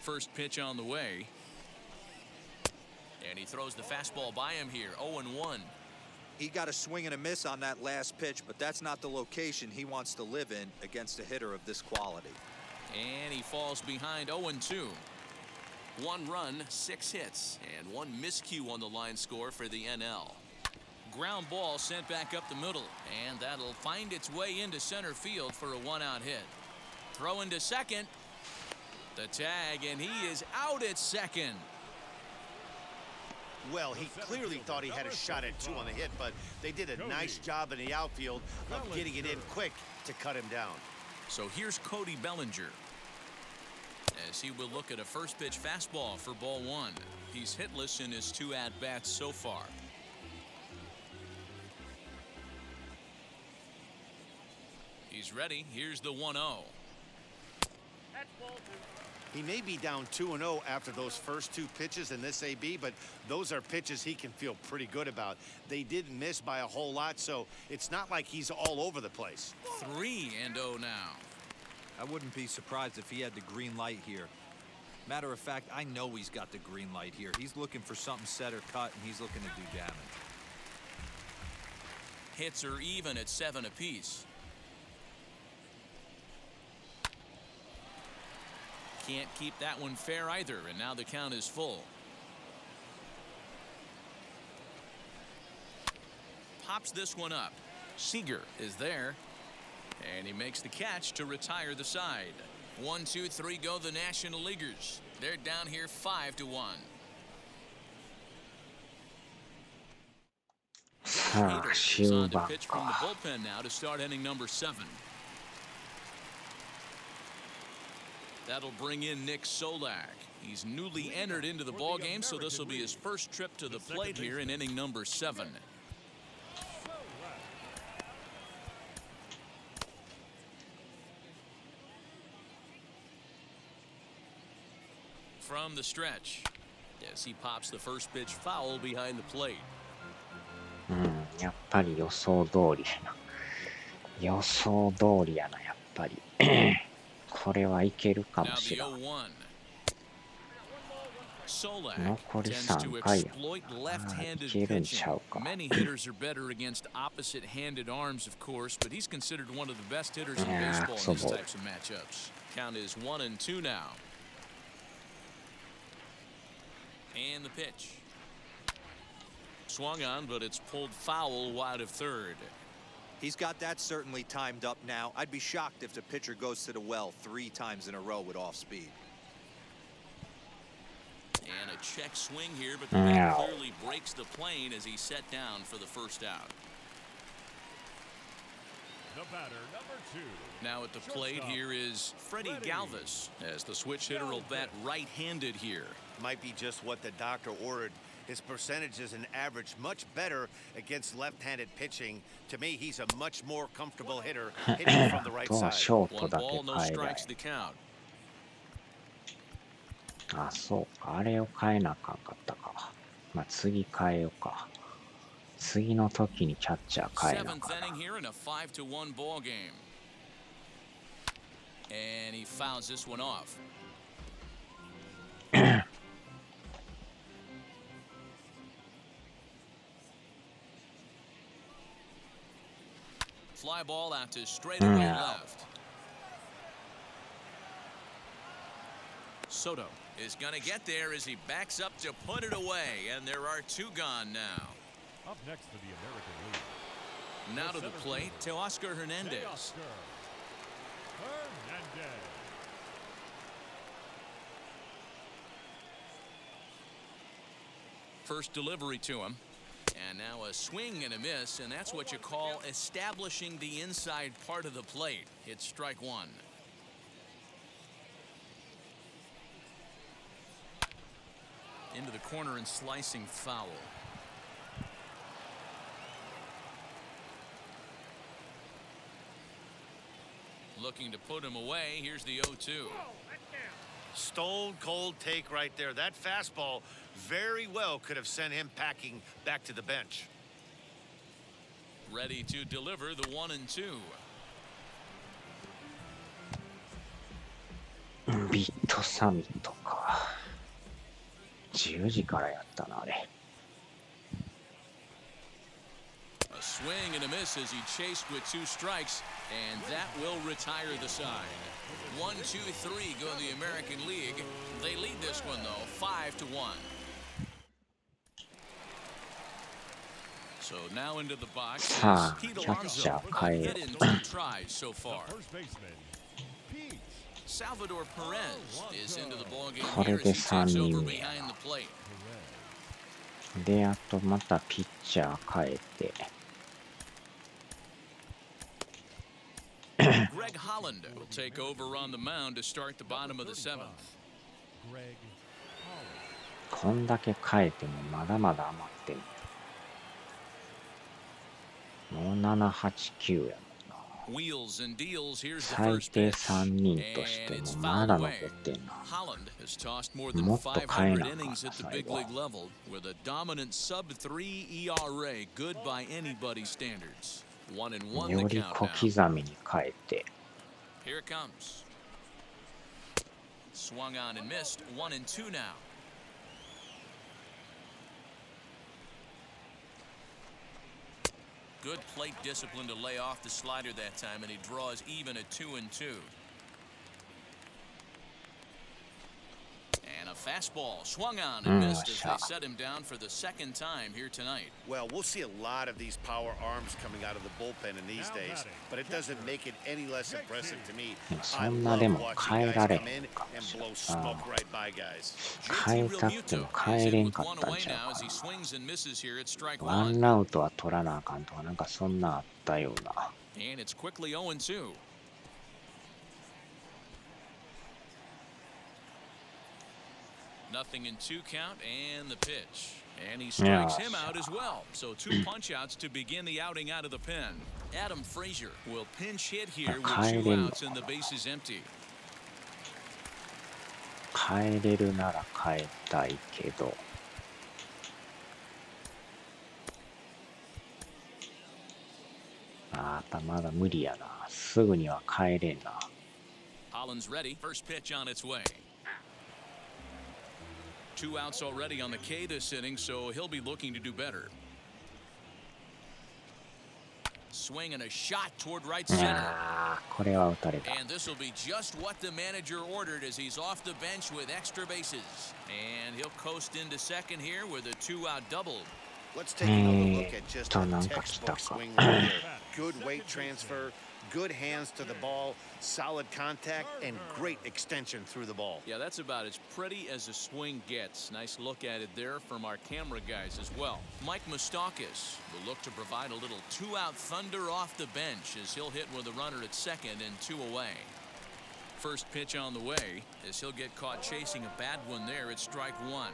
First pitch on the way. And he throws the fastball by him here. 0-1. He got a swing and a miss on that last pitch, but that's not the location he wants to live in against a hitter of this quality. And he falls behind 0-2. 1 run, 6 hits, and 1 miscue on the line score for the NL. Ground ball sent back up the middle, and that'll find its way into center field for a 1-out hit. Throw into second. The tag, and he is out at second. Well, he clearly thought he had a shot at 2 on the hit, but they did a nice job in the outfield of getting it in quick to cut him down. So here's Cody Bellinger, as he will look at a first pitch fastball for ball 1. He's hitless in his 2 at-bats so far. He's ready. Here's the 1-0. He may be down 2-0 after those first 2 pitches in this AB, but those are pitches he can feel pretty good about. They didn't miss by a whole lot, so it's not like he's all over the place. 3-0 now. I wouldn't be surprised if he had the green light here. Matter of fact, I know he's got the green light here. He's looking for something set or cut, and he's looking to do damage. Hits are even at 7 apiece. Can't keep that one fair either, and now the count is full. Pops this one up. Seager is there, and he makes the catch to retire the side. 1, 2, 3 go the National Leaguers. They're down here 5-1. Hader is on to pitch from the bullpen now to start inning number 7. That'll bring in Nick Solak. He's newly entered into the ballgame, so this will be his first trip to the plate here in inning number 7. From the stretch, as he pops the first pitch foul behind the plate. やっぱり予想通りやな。予想通りやな、やっぱり。これはいけるかもしれない。残り3回や。いけるんちゃうか。Many hitters are better against opposite-handed arms, of course, but he's considered one of the best hitters in baseball in these types of matchups. Count is 1-2 now. And the pitch. Swung on, but it's pulled foul wide of third. He's got that certainly timed up now. I'd be shocked if the pitcher goes to the well 3 times in a row with off speed. And a check swing here, but the man clearly breaks the plane as he's set down for the first out. The batter, number 2. Now at the plate here is Freddie Galvis, as the switch hitter will bat right-handed here. Might be just what the doctor ordered. His percentages and average much better against left-handed pitching. To me, he's a much more comfortable hitter hitting from the right と side. ショー One トだけ ball, no 変えない。 strikes the count. あ、そうか。あれを変えなあかんかったか。まあ、次変えようか。次の時にキャッチャー変えなあ Seventh かんな。 inning here in a 5-1 ball game. And he fouls this one off. Fly ball out to straightaway left. Soto is going to get there as he backs up to put it away, and there are 2 gone now. Up next to the American League. Now to the plate, Teoscar Hernandez. Teoscar Hernandez. First delivery to him. And now a swing and a miss, and that's what you call establishing the inside part of the plate. It's strike 1. Into the corner and slicing foul. Looking to put him away. Here's the 0-2. Stone cold take right there. That fastball very well could have sent him packing back to the bench. Ready to deliver the 1-2. ビットサミットか。10時からやったな、あれ。A swing and a miss as he chased with 2 strikes, and that will retire the side. 1, 2, 3 go in the American League. They lead this one though, 5-1. So now into the box さあ、 is キ Pete ャッチ Alonso. ャー変え Hit よ in う。 2 tries so far. First baseman, Pete. Salvador Perez is into the ballgame これ here で as he takes 3 over 人目や behind the plate. な。で、あとまたピッチャー変えて。Greg Holland will take over on the mound to start the bottom of the 7th. Greg Holland. こんだけ変えてもまだまだ余ってんの。もう7、8、9やもんな。 Wheels and deals. Here's the 最 first 低 pitch. 3人と And して it's もま fouled だ残 away. ってんな。 Holland has tossed more than もっと変えなあかんな、 500 innings at the big 最後は。 league level with a dominant sub-3 ERA, good by anybody's standards. 1-1 the より count 小 now. 刻みに変えて。 Here it comes. Swung on and missed. 1-2 now. Good plate discipline to lay off the slider that time, and he draws even at 2-2. And a fastball swung on and missed as they set him down for the 2nd time here tonight. Well, we'll see a lot of these power arms coming out of the bullpen in these days, but it doesn't make it any less impressive to me. そ I んな love でも watching 変え guys られ come へ in んかも and しれ blow ん。 smoke right by guys. 変え JT たっても Realmuto 変 is えれ in ん with かっ one たん away ちゃう now か as he swings and misses here at strike な。ワ one. ンアウトは取らなあかんとかなんかそんなあったような。 And it's quickly 0-2. Nothing in 2 count and the pitch. And he strikes him out as well. So 2 punch outs to begin the outing out of the pen. Adam Frazier will pinch hit here with 2 outs and the base is empty. 変えれるなら変えたいけど。あーまだ無理やな。すぐには変えれんな。 Holland's ready. First pitch on its way. 2 outs already on the K this inning, so he'll be looking to do better. Swing and a shot toward right center. あーこれは打たれた。 And this will be just what the manager ordered as he's off the bench with extra bases. And he'll coast into second here with a 2-out double. Let's take another look at just a なんか来た textbook か。 swing right there. Good weight transfer, good hands to the ball, solid contact, and great extension through the ball. Yeah, that's about as pretty as a swing gets. Nice look at it there from our camera guys as well. Mike Moustakas will look to provide a little two-out thunder off the bench as he'll hit with a runner at second and 2 away. First pitch on the way as he'll get caught chasing a bad one there at strike 1.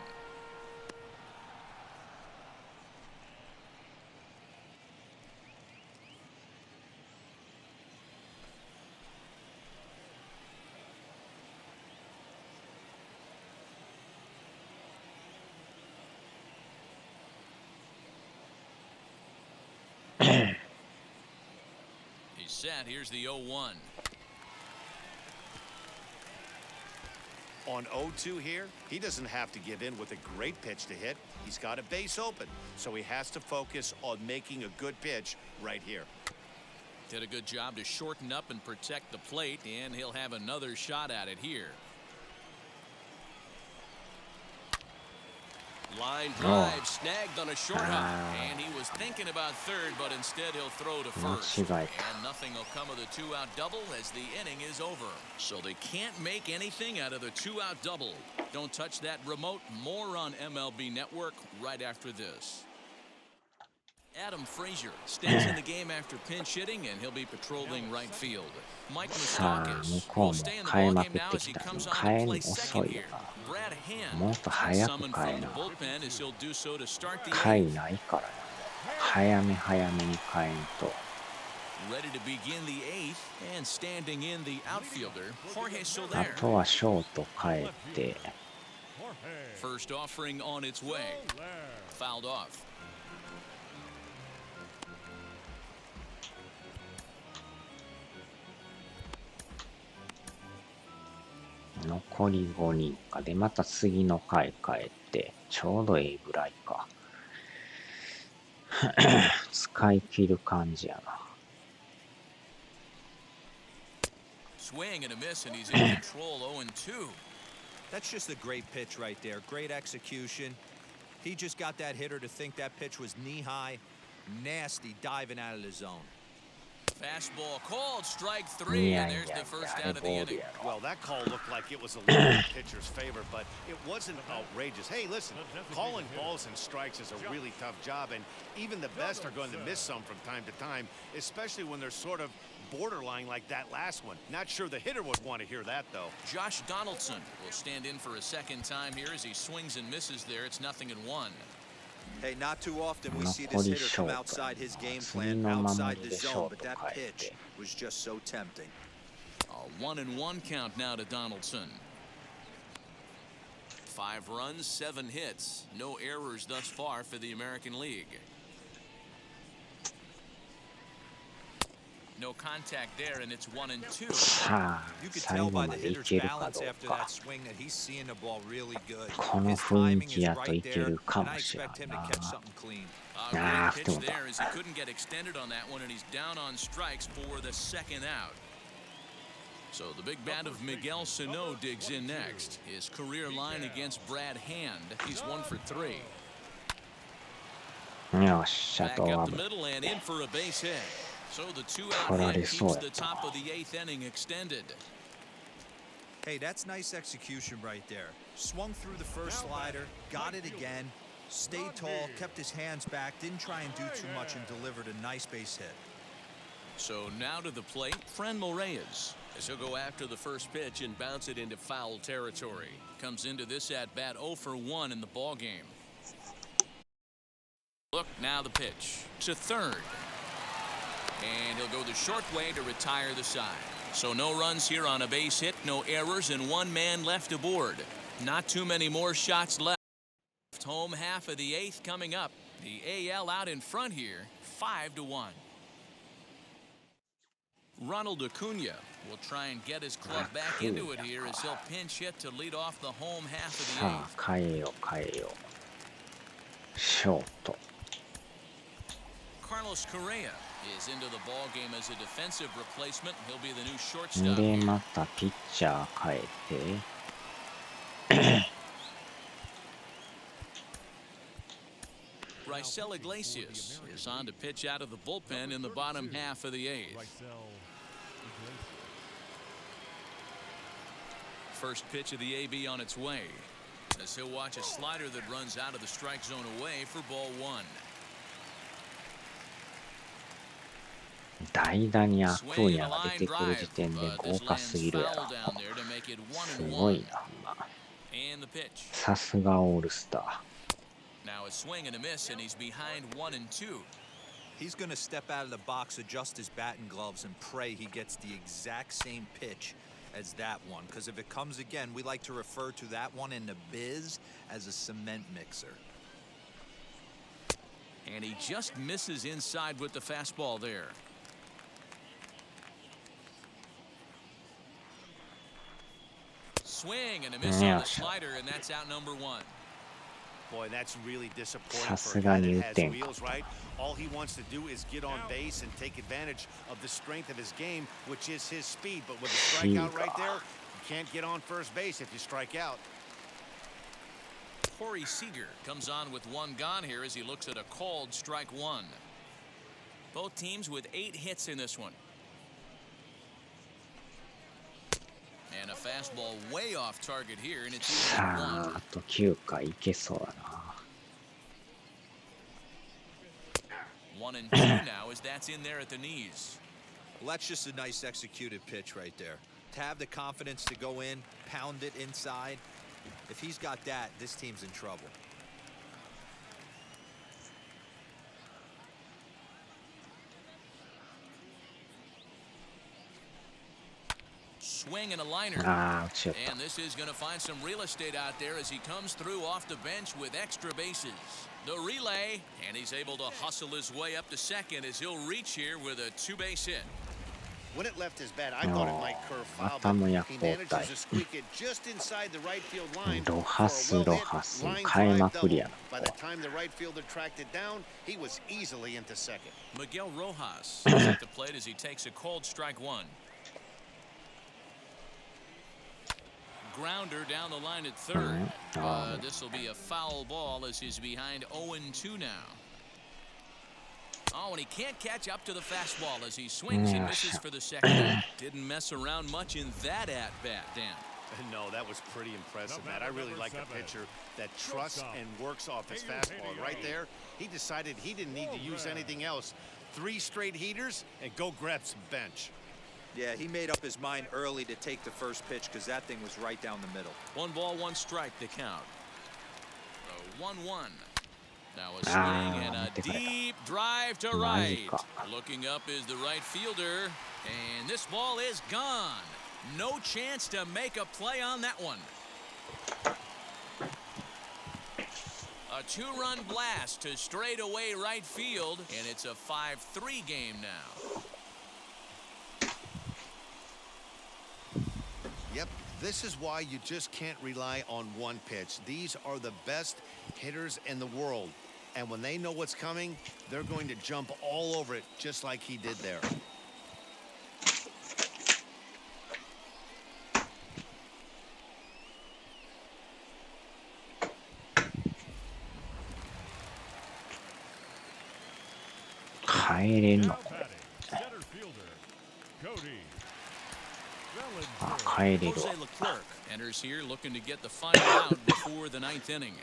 He's set. Here's the 0-1. On 0-2 here, he doesn't have to give in with a great pitch to hit. He's got a base open, so he has to focus on making a good pitch right here. Did a good job to shorten up and protect the plate, and he'll have another shot at it here. Line drive snagged on a short hop, and he was thinking about third, but instead he'll throw to first. And nothing will come of the two-out double as the inning is over. So they can't make anything out of the two-out double. Don't touch that remote. More on MLB Network right after this. Adam Frazier stays in the game after pinch hitting, and he'll be patrolling right field. Mike Moustakas will stay in the ballgame now as he comes on to play second here. Brad Hand summoned from the bullpen as he'll do so to start the 回 eighth. ないからね。早め早めに変えんと。 Ready to begin the eighth and standing in the outfielder, Jorge あ Soler. とはショート変えて、 First offering on its way. Fouled off. 残り5人かで、また次の回変えて、ちょうどええぐらいか。使い切る感じやな。 Swing and a miss, and he's in control 0-2. That's just a great pitch right there. Great execution. He just got that hitter to think that pitch was knee-high. Nasty diving out of the zone. Fastball called, strike 3, and there's the first out of the inning. Well, that call looked like it was a little in the pitcher's favor, but it wasn't outrageous. Hey, listen, calling balls and strikes is a really tough job, and even the best are going to miss some from time to time, especially when they're sort of borderline like that last one. Not sure the hitter would want to hear that, though. Josh Donaldson will stand in for a second time here as he swings and misses there. It's 0-1. Hey, not too often we see this hitter come outside his game plan, outside the zone, but that pitch was just so tempting. A 1-1 count now to Donaldson. 5 runs, 7 hits, no errors thus far for the American League. No contact there, and it's 1-2. さあ、 You could 最 tell 後 by ま the でい hitter's けるか balance どう after か。 that swing that he's seeing the ball really good. この His 雰囲 timing 気 is やと right いけ there, るか and も I しれん expect him to な。 catch something clean. Ah, Great pitch there as he couldn't get extended on that one, and he's down on strikes for the second out. So the big bat of Miguel Sano digs in next. His career line against Brad Hand. He's 1 for 3. よっしゃ、 Back ドア up ブ the。middle and in for a base hit. So the 2-out 取られ hit そう keeps や the った top な。 of the 8th inning extended. Hey, that's nice execution right there. Swung through the first slider, got it again, stayed tall, kept his hands back, didn't try and do too much, and delivered a nice base hit. So now to the plate, Franmil Reyes, as he'll go after the first pitch and bounce it into foul territory. Comes into this at-bat 0 for 1 in the ballgame. Look, now the pitch to third. And he'll go the short way to retire the side. So no runs here on a base hit, no errors, and 1 man left aboard. Not too many more shots left. Home half of the 8th coming up. The AL out in front here, 5-1. Ronald Acuna will try and get his club back into it here as he'll pinch hit to lead off the home half of the さあ、 8th. 変えよう変えよう。ショート。 Carlos Correa is into the ball game as a defensive replacement. He'll be the new shortstop で、 here. またピッチャー変えて。Raisel Iglesias is on to pitch out of the bullpen in the bottom half of the eighth. First pitch of the AB on its way, as he'll watch a slider that runs out of the strike zone away for ball one. 代打にアクーニャが出てくる時点で豪華すぎるやろ。すごいな、ほんま。さすがオールスター。Now a swing and a miss, and he's behind 1-2. He's going to step out of the box, adjust his bat and gloves, and pray he gets the exact same pitch as that one. Because if it comes again, we like to refer to that one in the biz as a cement mixer. And he just misses inside with the fastball there. Swing and a miss on the slider, and that's out number one. Boy, that's really disappointing for a guy that has wheels, right? All he wants to do is get on base and take advantage of the strength of his game, which is his speed. But with a strikeout right there, you can't get on first base if you strike out. Corey Seager comes on with one gone here as he looks at a called strike one. Both teams with 8 hits in this one. And a fastball way off target here, and it's さあ、あと9回いけそうだな。1-2 now as that's in there at the knees. Well, that's just a nice executed pitch right there. To have the confidence to go in, pound it inside. If he's got that, this team's in trouble. Swing and a liner. And this is going to find some real estate out there as he comes through off the bench with extra bases. The relay, and he's able to hustle his way up to second as he'll reach here with a 2-base hit. When it left his bat, I thought it might curve foul, but he manages to squeak it just inside the right field line for a well-hit line drive double. By the time the right fielder tracked it down, he was easily into second. Miguel Rojas is at the plate as he takes a called strike one. Grounder down the line at third. This will be a foul ball as he's behind 0-2 now. Oh, and he can't catch up to the fastball as he swings and misses for the second. Didn't mess around much in that at-bat, Dan. No, that was pretty impressive, Matt. I really like a pitcher that trusts and works off his fastball. Right there, he decided he didn't need to use anything else. 3 straight heaters and go grab some bench. Yeah, he made up his mind early to take the first pitch because that thing was right down the middle. 1 ball, 1 strike to count. 1-1. Now a swing and a deep drive to right. Looking up is the right fielder, and this ball is gone. No chance to make a play on that one. A 2-run blast to straightaway right field, and it's a 5-3 game now. Yep, this is why you just can't rely on one pitch. These are the best hitters in the world. And when they know what's coming, they're going to jump all over it, just like he did there. Jose Leclerc enters here looking to get the final out before the 9th inning.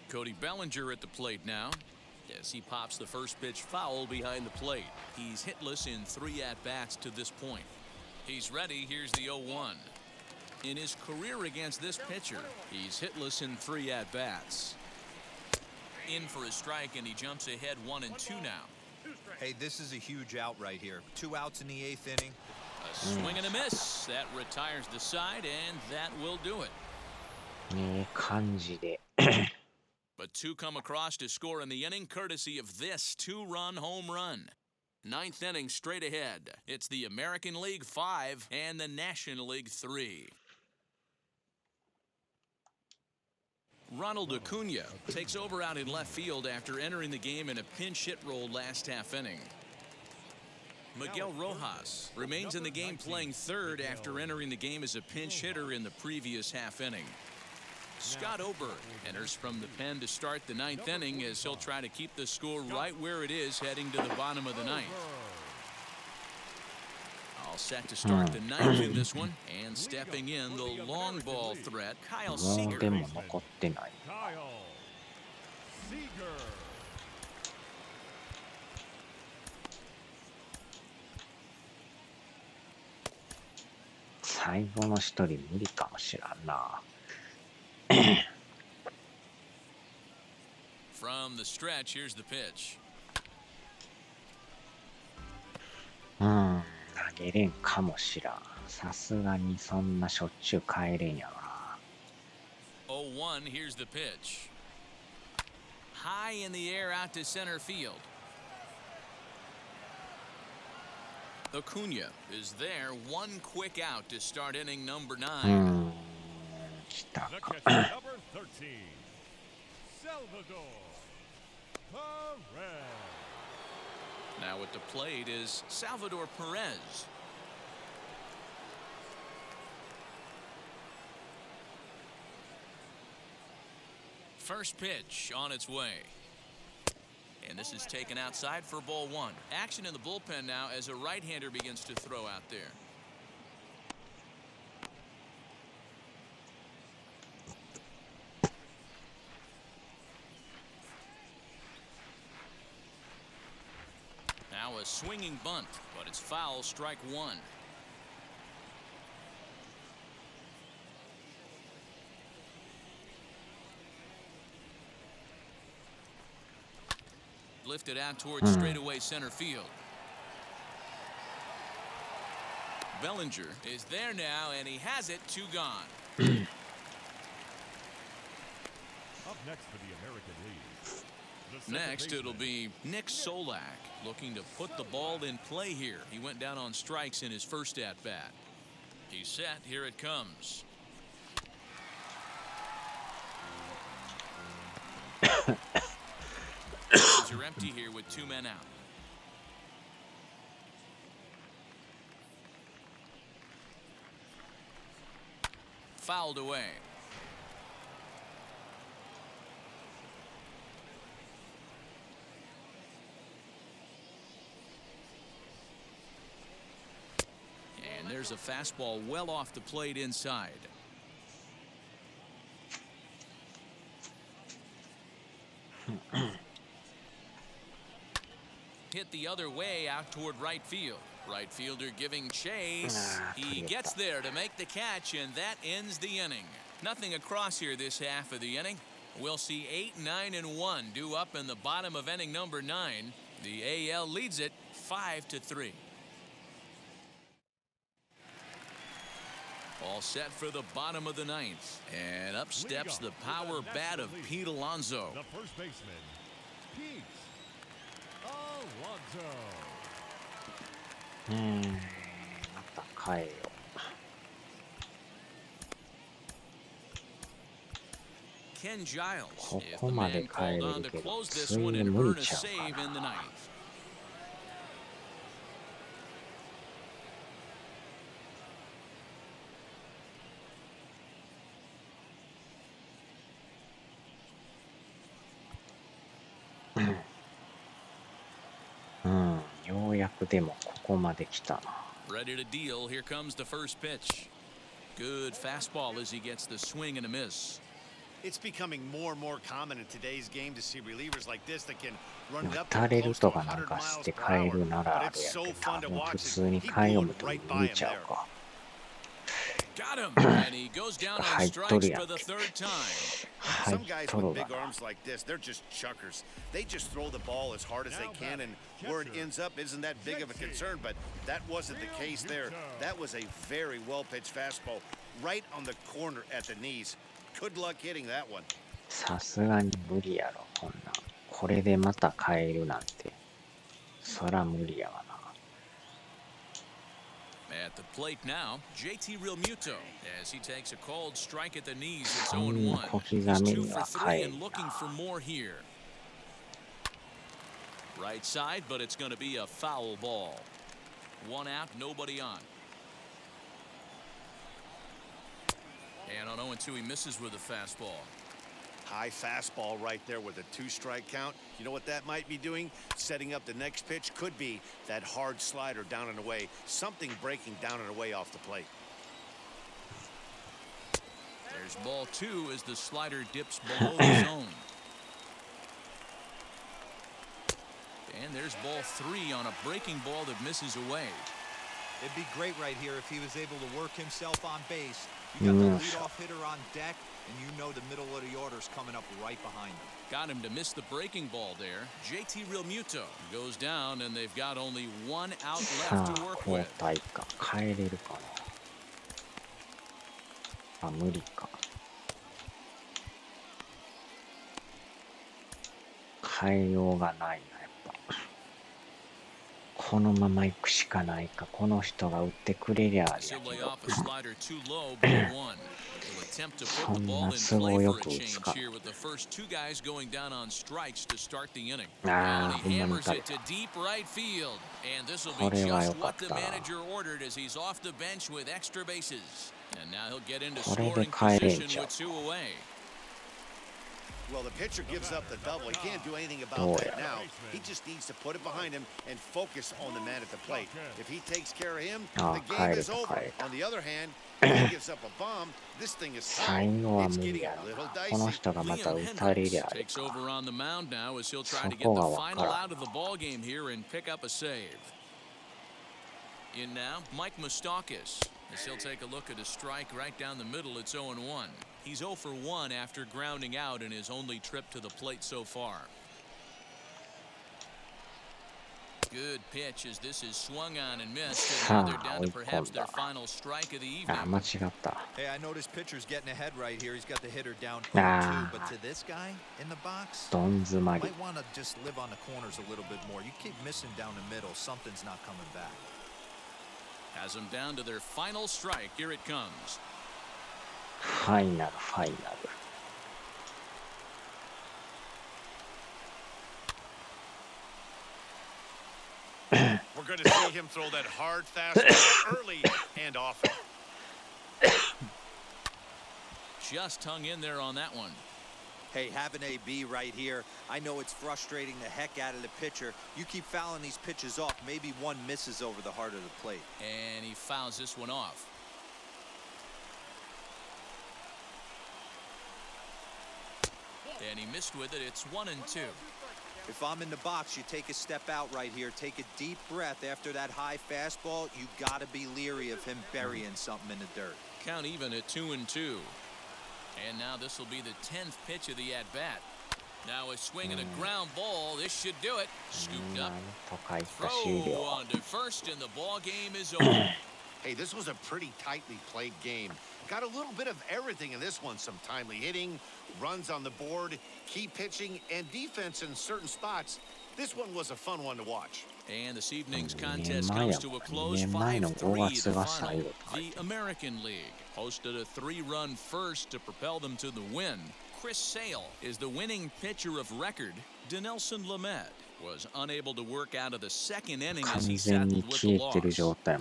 Cody Bellinger at the plate now as he pops the first pitch foul behind the plate. He's hitless in 3 at-bats to this point. He's ready. Here's the 0-1. In his career against this pitcher, he's hitless in 3 at-bats. In for a strike, and he jumps ahead 1-2 now. Hey, this is a huge out right here. 2 outs in the 8th inning. A swing and a miss. That retires the side, and that will do it. 感じで But 2 come across to score in the inning, courtesy of this 2-run home run. 9th inning straight ahead. It's the American League 5 and the National League 3. Ronald Acuna takes over out in left field after entering the game in a pinch hit role last half inning. Miguel Rojas remains in the game playing third after entering the game as a pinch hitter in the previous half inning. Scott Oberg enters from the pen to start the ninth inning as he'll try to keep the score right where it is heading to the bottom of the ninth. All set to start the ninth in this one, and stepping in the long ball threat, Kyle もう Seager. でも残ってない。 Kyle Seager. 最後の一人無理かもしらんな。From the stretch, here's the pitch. 投げれんかもしらん。さすがにそんなしょっちゅう帰れんやろな。0-1, here's the pitch. High in the air out to center field. Acuna is there, one quick out to start inning number 9. 来た The か。 catcher, number 13, Salvador Perez. Now at the plate is Salvador Perez. First pitch on its way. And this is taken outside for ball 1. Action in the bullpen now as a right-hander begins to throw out there. Now a swinging bunt, but it's foul, strike 1. Lifted out towards straightaway center field. Bellinger is there now, and he has it, 2 gone. Up next for the American League. The second Next, it'll baseman, be Nick Solak looking to put the ball in play here. He went down on strikes in his first at-bat. He's set. Here it comes. Bases are empty here with 2 men out. Fouled away. And there's a fastball well off the plate inside. Hit the other way out toward right field. Right fielder giving chase. He gets there to make the catch, and that ends the inning. Nothing across here this half of the inning. We'll see 8, 9, and 1 due up in the bottom of inning number 9. The AL leads it 5-3. All set for the bottom of the 9th. And up steps the power bat of Pete Alonso. the first baseman, Pete Alonso. また帰よ。Ken Giles, こ if こ the まで man 帰 called れ on る to けど、 close this つい one に and 無 earn 理 a ちゃう save か in the な。 ninth. Mm. ようやくでもここまで来たな。 Ready to deal. Here comes the first pitch. Good fastball as he gets the swing and a miss. It's becoming more and more common in today's game to see relievers like this that can run it 打 up た to れる close と to かなん 100かし miles て per 帰る hour. なら But あ it's れや so けど、多 fun to 分 watch 普 it. 通に He 買い読 blew む it と right 無 by 理 him ちゃう there. か。Got him, and he goes down on 入っと strikes るやん for the け。 third time. 入 Some っ guys とる with が big な。 arms like this, they're just chuckers. They just throw the ball as hard as they can, and where it ends up isn't that big of a concern, but that wasn't the case there. That was a very well-pitched fastball right on the corner at the knees. Good luck hitting that one. さすがに無理やろ、こんなん。これでまた変えるなんて。そら無理やわな。At the plate now, JT Realmuto as he takes a cold strike at the knees. It's 0-1. He's 2 for 3 and looking for more here. Right side, but it's going to be a foul ball. 1 out, nobody on. And on 0-2, he misses with a fastball. High fastball right there with a 2-strike count. You know what that might be doing? Setting up the next pitch. Could be that hard slider down and away. Something breaking down and away off the plate. There's ball 2 as the slider dips below the zone. And there's ball 3 on a breaking ball that misses away. It'd be great right here if he was able to work himself on base. You got the leadoff hitter on deck, and you know the middle of the order's coming up right behind him. Got him to miss the breaking ball there. JT Realmuto goes down, and they've got only 1 out left to work with. 交代か。変えれるかな。あ、無理か。変えようがないな、やっぱ。このまま行くしかないか。この人が打ってくれりゃありやけど。そんな都合よく打つか。ああ、ほんまに打たれた。これはよかったな。これで帰れんちゃう。Well, the pitcher gives up the double. He can't do anything about that now. He just needs to put it behind him and focus on the man at the plate. If he takes care of him, the game is over. On the other hand, if he gives up a bomb, this thing is最後は無理やろな。この人がまた打たれりゃあれか。そこがわからん。In now, Mike Moustakas, as he'll take a look at a strike right down the middle. It's 0-1. He's 0 for 1 after grounding out in his only trip to the plate so far. Good pitch as this is swung on and missed. And now they're down to perhaps their final strike of the evening. あ、間違った。Hey, I noticed pitcher's getting ahead right here. He's got the hitter down 2, but to this guy in the box, どん詰まり。 might want to just live on the corners a little bit more. You keep missing down the middle, something's not coming back. Has them down to their final strike. Here it comes. ファイナル、ファイナル。We're going to see him throw that hard fastball early and often. Just hung in there on that one. Hey, have an AB right here. I know it's frustrating the heck out of the pitcher. You keep fouling these pitches off. Maybe one misses over the heart of the plate. And he fouls this one off. And he missed with it. It's 1-2. If I'm in the box, you take a step out right here. Take a deep breath after that high fastball. You got to be leery of him burying something in the dirt. Count even at 2-2. And now this will be the 10th pitch of the at-bat. Now a swing and a ground ball. This should do it. Scooped up. Throw on to first, and the ball game is over. Hey, this was a pretty tightly played game. Got a little bit of everything in this one. Some timely hitting, runs on the board, key pitching, and defense in certain spots. This one was a fun one to watch. And this evening's contest comes to a close 5-3 the final. The American League hosted a 3-run first to propel them to the win. Chris Sale is the winning pitcher of record. Dinelson Lamed was unable to work out of the second inning as he settled with the loss.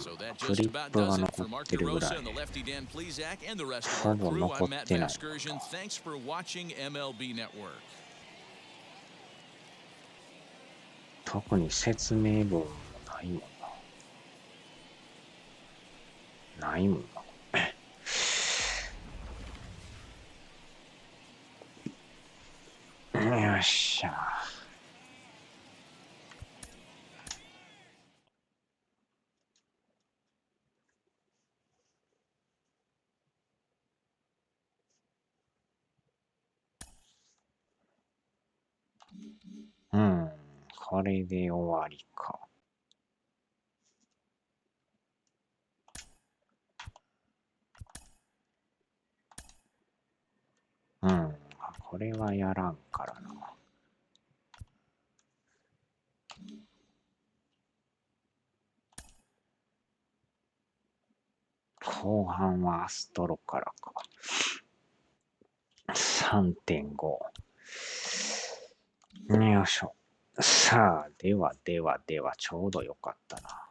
So that just about does it for Mark DeRosa and the lefty Dan Plesac and the rest of our crew. I'm Matt Vasgersian. Thanks for watching MLB Network. 特に説明文もないもんな。ないもんな。よっしゃ。これで終わりか。これはやらんからな。後半はアストロからか。3.5。よいしょ。さあ、では、ちょうどよかったな。